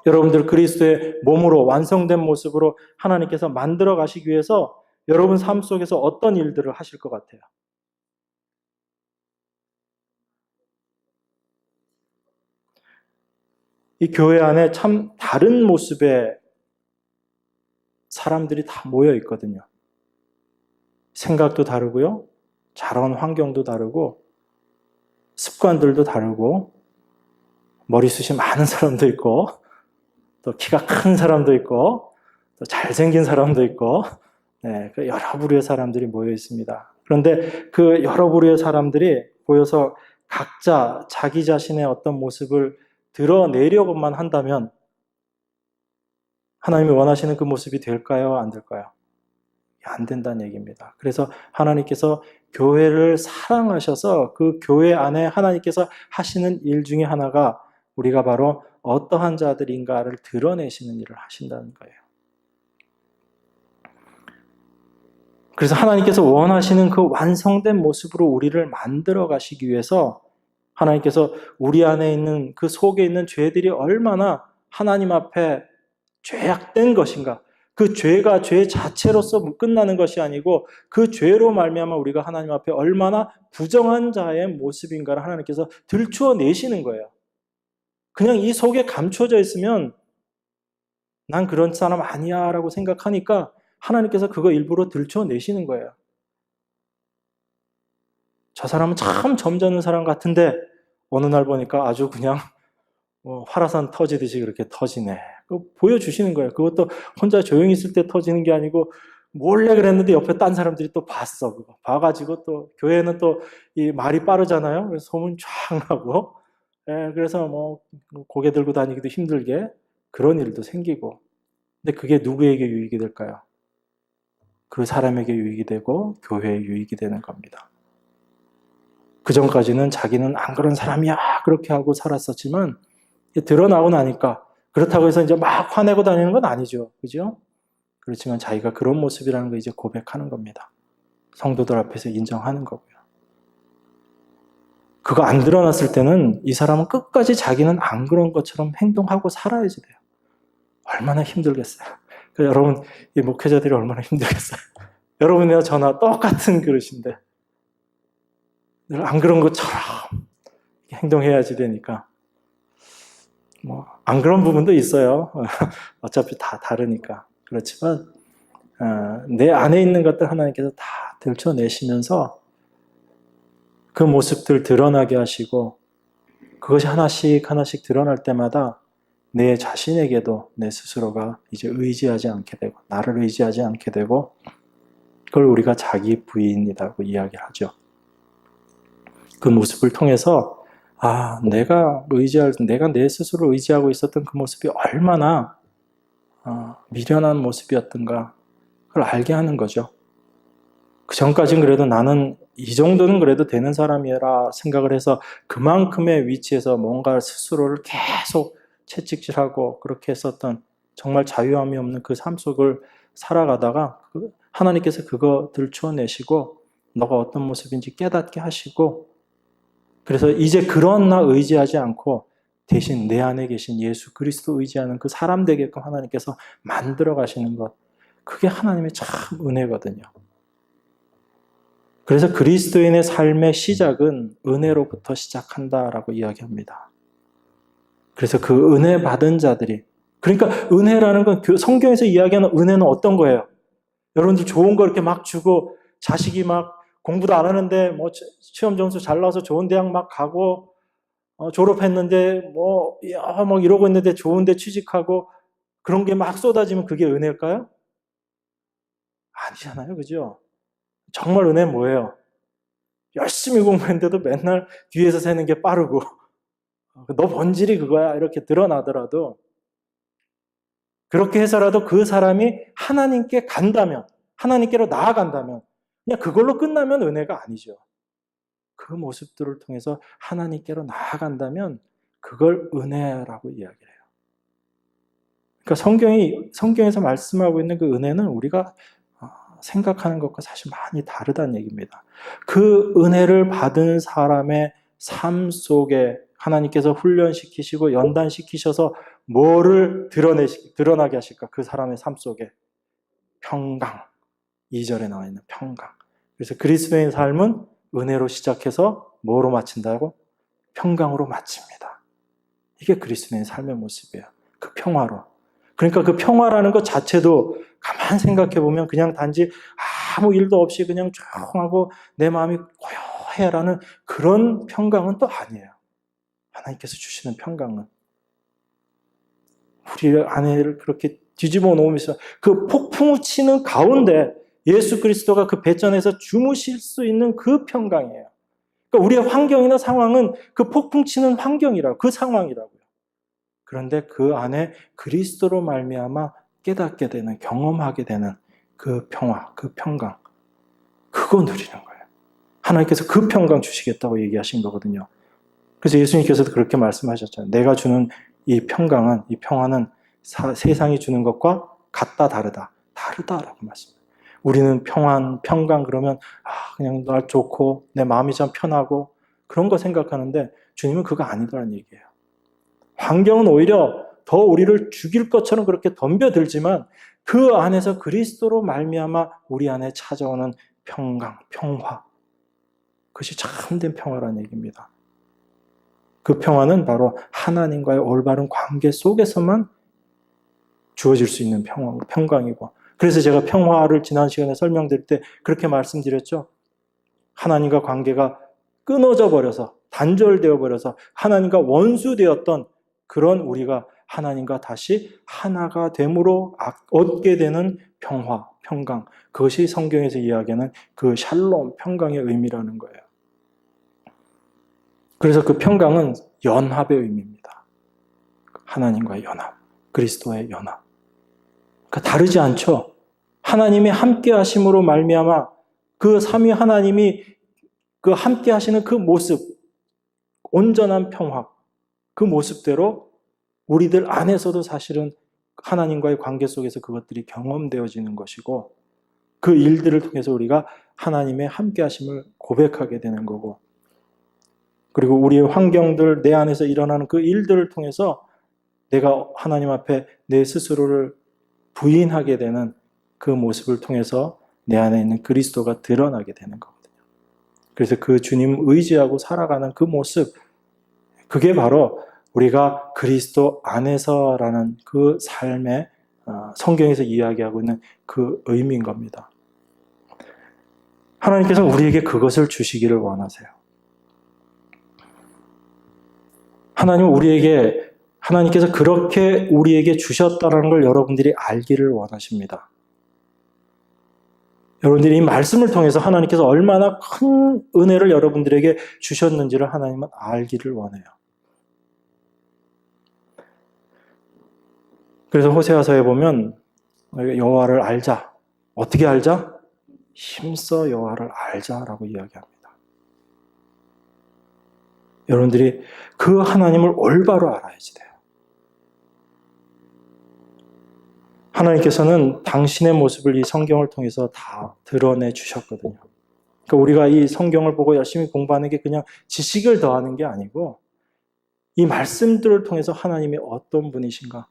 여러분들 그리스도의 몸으로 완성된 모습으로 하나님께서 만들어 가시기 위해서 여러분 삶 속에서 어떤 일들을 하실 것 같아요? 이 교회 안에 참 다른 모습의 사람들이 다 모여 있거든요. 생각도 다르고요. 자라온 환경도 다르고 습관들도 다르고 머리숱이 많은 사람도 있고 또 키가 큰 사람도 있고 또 잘생긴 사람도 있고 네, 그 여러 부류의 사람들이 모여 있습니다. 그런데 그 여러 부류의 사람들이 모여서 각자 자기 자신의 어떤 모습을 드러내려고만 한다면 하나님이 원하시는 그 모습이 될까요? 안 될까요? 안 된다는 얘기입니다. 그래서 하나님께서 교회를 사랑하셔서 그 교회 안에 하나님께서 하시는 일 중에 하나가 우리가 바로 어떠한 자들인가를 드러내시는 일을 하신다는 거예요. 그래서 하나님께서 원하시는 그 완성된 모습으로 우리를 만들어 가시기 위해서 하나님께서 우리 안에 있는 그 속에 있는 죄들이 얼마나 하나님 앞에 죄악된 것인가, 그 죄가 죄 자체로서 끝나는 것이 아니고 그 죄로 말미암아 우리가 하나님 앞에 얼마나 부정한 자의 모습인가를 하나님께서 들추어 내시는 거예요. 그냥 이 속에 감춰져 있으면 난 그런 사람 아니야 라고 생각하니까 하나님께서 그거 일부러 들추어 내시는 거예요. 저 사람은 참 점잖은 사람 같은데 어느 날 보니까 아주 그냥 화라산 터지듯이 그렇게 터지네. 보여주시는 거예요. 그것도 혼자 조용히 있을 때 터지는 게 아니고 몰래 그랬는데 옆에 딴 사람들이 또 봤어. 그거 봐가지고 또 교회는 또 이 말이 빠르잖아요. 그래서 소문 쫙 나고 그래서 뭐 고개 들고 다니기도 힘들게 그런 일도 생기고. 근데 그게 누구에게 유익이 될까요? 그 사람에게 유익이 되고 교회에 유익이 되는 겁니다. 그 전까지는 자기는 안 그런 사람이야 그렇게 하고 살았었지만 드러나고 나니까 그렇다고 해서 이제 막 화내고 다니는 건 아니죠. 그죠? 그렇지만 자기가 그런 모습이라는 거 이제 고백하는 겁니다. 성도들 앞에서 인정하는 거고요. 그거 안 드러났을 때는 이 사람은 끝까지 자기는 안 그런 것처럼 행동하고 살아야지 돼요. 얼마나 힘들겠어요. 여러분, 이 목회자들이 얼마나 힘들겠어요. 여러분이나 저나 똑같은 그릇인데 늘 안 그런 것처럼 행동해야지 되니까 안 그런 부분도 있어요. 어차피 다 다르니까. 그렇지만 내 안에 있는 것들 하나님께서 다 들춰내시면서 그 모습들 드러나게 하시고 그것이 하나씩 하나씩 드러날 때마다 내 자신에게도 내 스스로가 이제 의지하지 않게 되고 나를 의지하지 않게 되고 그걸 우리가 자기 부인이라고 이야기하죠. 그 모습을 통해서 내가 내 스스로 의지하고 있었던 그 모습이 얼마나 미련한 모습이었던가 그걸 알게 하는 거죠. 그 전까지는 그래도 나는 이 정도는 그래도 되는 사람이라 생각을 해서 그만큼의 위치에서 뭔가 스스로를 계속 채찍질하고 그렇게 했었던 정말 자유함이 없는 그 삶 속을 살아가다가 하나님께서 그거 들춰내시고 너가 어떤 모습인지 깨닫게 하시고 그래서 이제 그런 나 의지하지 않고 대신 내 안에 계신 예수 그리스도 의지하는 그 사람 되게끔 하나님께서 만들어 가시는 것 그게 하나님의 참 은혜거든요. 그래서 그리스도인의 삶의 시작은 은혜로부터 시작한다라고 이야기합니다. 그래서 그 은혜 받은 자들이 그러니까 은혜라는 건 성경에서 이야기하는 은혜는 어떤 거예요? 여러분들 좋은 거 이렇게 막 주고 자식이 막 공부도 안 하는데 뭐 시험 점수 잘 나와서 좋은 대학 막 가고 졸업했는데 뭐 이러고 있는데 좋은 데 취직하고 그런 게 막 쏟아지면 그게 은혜일까요? 아니잖아요. 그죠? 정말 은혜는 뭐예요? 열심히 공부했는데도 맨날 뒤에서 새는 게 빠르고 너 본질이 그거야 이렇게 드러나더라도 그렇게 해서라도 그 사람이 하나님께 간다면 하나님께로 나아간다면 그냥 그걸로 끝나면 은혜가 아니죠. 그 모습들을 통해서 하나님께로 나아간다면 그걸 은혜라고 이야기해요. 그러니까 성경에서 말씀하고 있는 그 은혜는 우리가 생각하는 것과 사실 많이 다르다는 얘기입니다. 그 은혜를 받은 사람의 삶 속에 하나님께서 훈련시키시고 연단시키셔서 뭐를 드러나게 하실까? 그 사람의 삶 속에 평강. 2절에 나와 있는 평강. 그래서 그리스도의 삶은 은혜로 시작해서 뭐로 마친다고? 평강으로 마칩니다. 이게 그리스도의 삶의 모습이에요. 그 평화로. 그러니까 그 평화라는 것 자체도 가만 생각해 보면 그냥 단지 아무 일도 없이 그냥 조용하고 내 마음이 고요해라는 그런 평강은 또 아니에요. 하나님께서 주시는 평강은 우리 안에를 그렇게 뒤집어 놓으면서 그 폭풍을 치는 가운데 예수 그리스도가 그 배전에서 주무실 수 있는 그 평강이에요. 그러니까 우리의 환경이나 상황은 그 폭풍 치는 환경이라고 그 상황이라고요. 그런데 그 안에 그리스도로 말미암아 깨닫게 되는 경험하게 되는 그 평화, 그 평강 그거 누리는 거예요. 하나님께서 그 평강 주시겠다고 얘기하신 거거든요. 그래서 예수님께서도 그렇게 말씀하셨잖아요. 내가 주는 이 평강은 이 평화는 세상이 주는 것과 같다 다르다라고 말씀해요. 우리는 평강 그러면 그냥 날 좋고 내 마음이 참 편하고 그런 거 생각하는데 주님은 그거 아니다라는 얘기예요. 환경은 오히려 더 우리를 죽일 것처럼 그렇게 덤벼들지만 그 안에서 그리스도로 말미암아 우리 안에 찾아오는 평강, 평화 그것이 참된 평화라는 얘기입니다. 그 평화는 바로 하나님과의 올바른 관계 속에서만 주어질 수 있는 평강이고 그래서 제가 평화를 지난 시간에 설명드릴 때 그렇게 말씀드렸죠. 하나님과 관계가 끊어져 버려서 단절되어 버려서 하나님과 원수되었던 그런 우리가 하나님과 다시 하나가 됨으로 얻게 되는 평화, 평강 그것이 성경에서 이야기하는 그 샬롬, 평강의 의미라는 거예요. 그래서 그 평강은 연합의 의미입니다. 하나님과의 연합, 그리스도의 연합. 그러니까 다르지 않죠. 하나님이 함께 하심으로 말미암아 그 삼위 하나님이 그 함께 하시는 그 모습, 온전한 평화, 그 모습대로 우리들 안에서도 사실은 하나님과의 관계 속에서 그것들이 경험되어지는 것이고 그 일들을 통해서 우리가 하나님의 함께 하심을 고백하게 되는 거고 그리고 우리의 환경들, 내 안에서 일어나는 그 일들을 통해서 내가 하나님 앞에 내 스스로를 부인하게 되는 그 모습을 통해서 내 안에 있는 그리스도가 드러나게 되는 거거든요. 그래서 그 주님 의지하고 살아가는 그 모습, 그게 바로 우리가 그리스도 안에서라는 그 삶의 성경에서 이야기하고 있는 그 의미인 겁니다. 하나님께서 우리에게 그것을 주시기를 원하세요. 하나님께서 그렇게 우리에게 주셨다는 걸 여러분들이 알기를 원하십니다. 여러분들이 이 말씀을 통해서 하나님께서 얼마나 큰 은혜를 여러분들에게 주셨는지를 하나님은 알기를 원해요. 그래서 호세아서에 보면 여호와를 알자. 어떻게 알자? 힘써 여호와를 알자라고 이야기합니다. 여러분들이 그 하나님을 올바로 알아야지 돼요. 하나님께서는 당신의 모습을 이 성경을 통해서 다 드러내 주셨거든요. 그러니까 우리가 이 성경을 보고 열심히 공부하는 게 그냥 지식을 더하는 게 아니고 이 말씀들을 통해서 하나님이 어떤 분이신가,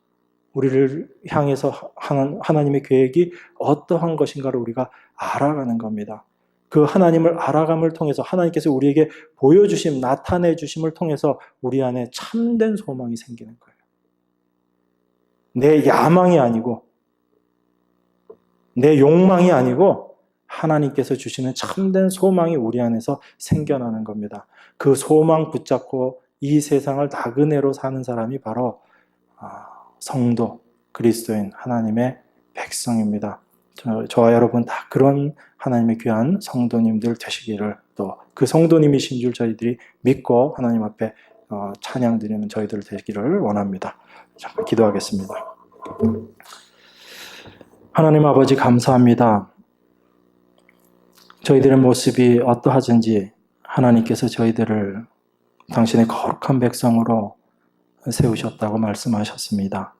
우리를 향해서 하나님의 계획이 어떠한 것인가를 우리가 알아가는 겁니다. 그 하나님을 알아감을 통해서 하나님께서 우리에게 보여주심, 나타내 주심을 통해서 우리 안에 참된 소망이 생기는 거예요. 내 야망이 아니고 내 욕망이 아니고 하나님께서 주시는 참된 소망이 우리 안에서 생겨나는 겁니다. 그 소망 붙잡고 이 세상을 나그네로 사는 사람이 바로 성도, 그리스도인, 하나님의 백성입니다. 저와 여러분 다 그런 하나님의 귀한 성도님들 되시기를, 또 그 성도님이신 줄 저희들이 믿고 하나님 앞에 찬양 드리는 저희들 되기를 원합니다. 잠깐 기도하겠습니다. 하나님 아버지 감사합니다. 저희들의 모습이 어떠하든지 하나님께서 저희들을 당신의 거룩한 백성으로 세우셨다고 말씀하셨습니다.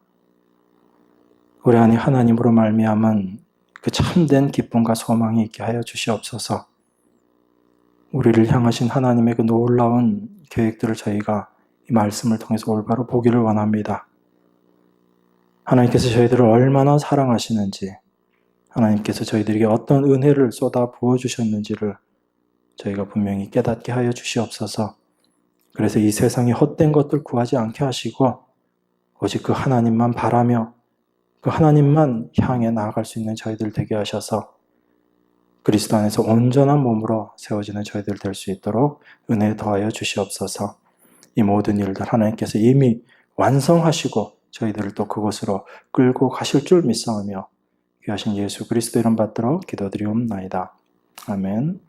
우리 안에 하나님으로 말미암은 그 참된 기쁨과 소망이 있게 하여 주시옵소서. 우리를 향하신 하나님의 그 놀라운 계획들을 저희가 이 말씀을 통해서 올바로 보기를 원합니다. 하나님께서 저희들을 얼마나 사랑하시는지, 하나님께서 저희들에게 어떤 은혜를 쏟아 부어주셨는지를 저희가 분명히 깨닫게 하여 주시옵소서. 그래서 이 세상에 헛된 것들 구하지 않게 하시고 오직 그 하나님만 바라며 그 하나님만 향해 나아갈 수 있는 저희들 되게 하셔서 그리스도 안에서 온전한 몸으로 세워지는 저희들 될 수 있도록 은혜 더하여 주시옵소서. 이 모든 일들 하나님께서 이미 완성하시고 저희들을 또 그곳으로 끌고 가실 줄 믿사오며 귀하신 예수 그리스도 이름 받들어 기도드리옵나이다. 아멘.